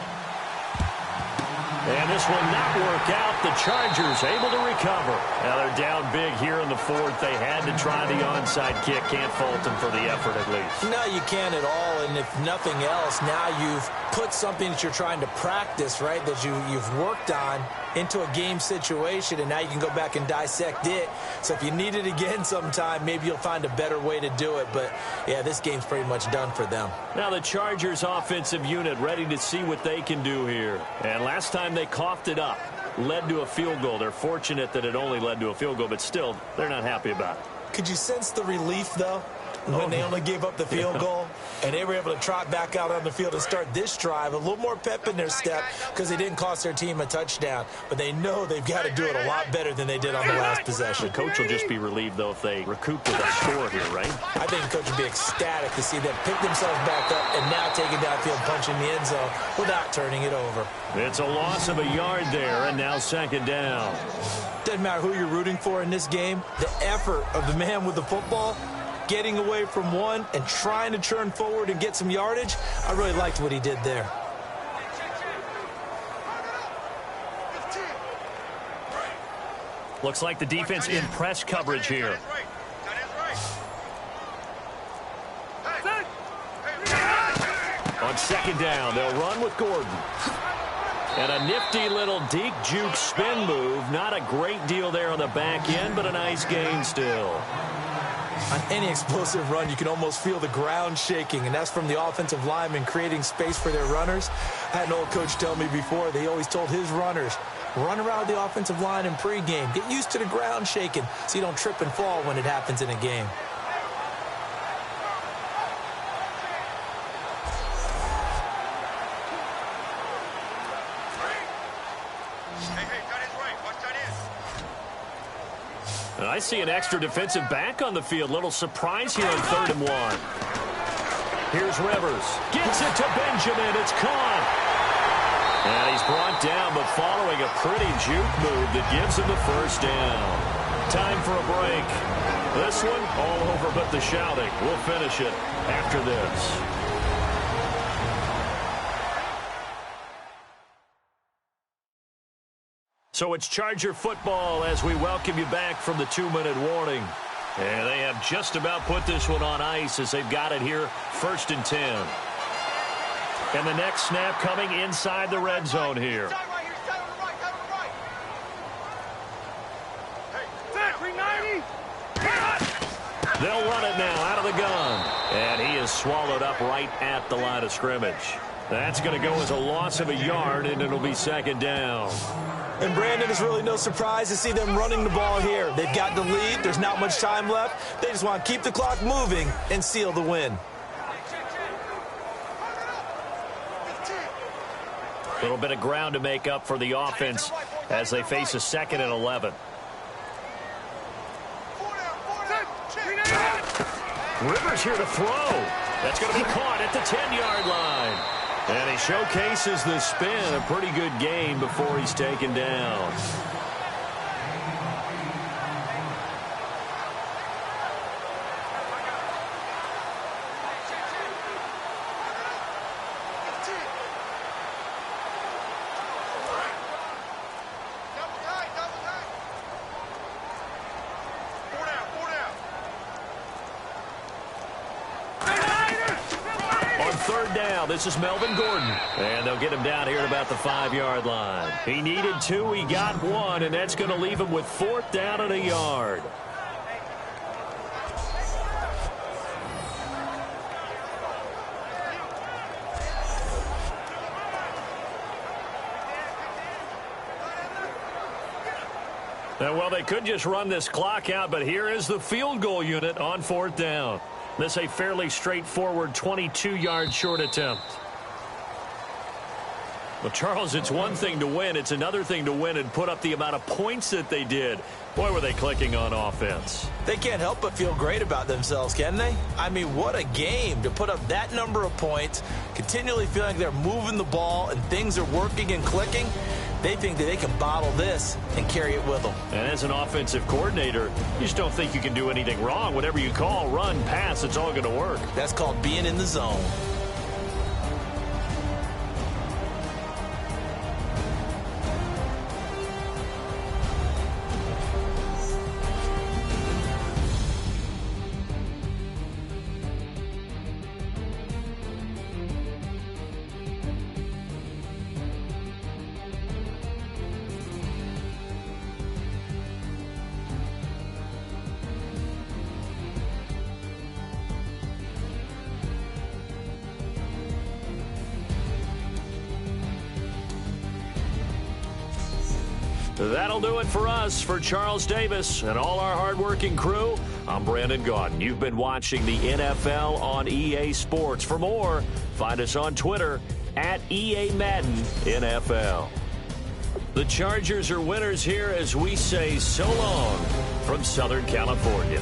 And this will not work out. The Chargers able to recover. Now they're down big here in the fourth. They had to try the onside kick. Can't fault them for the effort at least. No, you can't at all. And if nothing else, now you've put something that you're trying to practice, right, that you've worked on into a game situation, and now you can go back and dissect it. So if you need it again sometime, maybe you'll find a better way to do it. But, yeah, this game's pretty much done for them. Now the Chargers offensive unit ready to see what they can do here. And last time they coughed it up, led to a field goal. They're fortunate that it only led to a field goal, but still, they're not happy about it. Could you sense the relief, though, when they only gave up the field goal and they were able to trot back out on the field and start this drive? A little more pep in their step because they didn't cost their team a touchdown, but they know they've got to do it a lot better than they did on the last possession. The coach will just be relieved, though, if they recoup with a score here, right? I think the coach would be ecstatic to see them pick themselves back up and now take it downfield, punching the end zone without turning it over. It's a loss of a yard there, and now second down. Doesn't matter who you're rooting for in this game, the effort of the man with the football, getting away from one and trying to turn forward and get some yardage, I really liked what he did there. Looks like the defense in press coverage here. On second down, they'll run with Gordon. And a nifty little deke juke spin move. Not a great deal there on the back end, but a nice gain still. On any explosive run, you can almost feel the ground shaking, and that's from the offensive linemen creating space for their runners. I had an old coach tell me before, they always told his runners, run around the offensive line in pregame. Get used to the ground shaking so you don't trip and fall when it happens in a game. I see an extra defensive back on the field. Little surprise here on 3rd and 1. Here's Rivers. Gets it to Benjamin. It's caught. And he's brought down, but following a pretty juke move that gives him the first down. Time for a break. This one all over but the shouting. We'll finish it after this. So it's Charger football as we welcome you back from the 2-minute warning. And they have just about put this one on ice as they've got it here, 1st and 10. And the next snap coming inside the red zone here. They'll run it now out of the gun. And he is swallowed up right at the line of scrimmage. That's going to go as a loss of a yard, and it'll be 2nd down. And Brandon, it's really no surprise to see them running the ball here. They've got the lead. There's not much time left. They just want to keep the clock moving and seal the win. A little bit of ground to make up for the offense as they face a 2nd and 11. Rivers here to throw. That's going to be caught at the 10-yard line. And he showcases the spin, a pretty good gain before he's taken down. now. This is Melvin Gordon. And they'll get him down here at about the 5-yard line. He needed 2. He got 1, and that's going to leave him with 4th down and a yard. Now, well, they could just run this clock out, but here is the field goal unit on 4th down. This a fairly straightforward 22-yard short attempt. Well, Charles, it's one thing to win. It's another thing to win and put up the amount of points that they did. Boy, were they clicking on offense. They can't help but feel great about themselves, can they? I mean, what a game to put up that number of points, continually feeling like they're moving the ball and things are working and clicking. They think that they can bottle this and carry it with them. And as an offensive coordinator, you just don't think you can do anything wrong. Whatever you call, run, pass, it's all going to work. That's called being in the zone. That'll do it for us. For Charles Davis and all our hardworking crew, I'm Brandon Gaudin. You've been watching the NFL on EA Sports. For more, find us on Twitter at EA Madden NFL. The Chargers are winners here as we say so long from Southern California.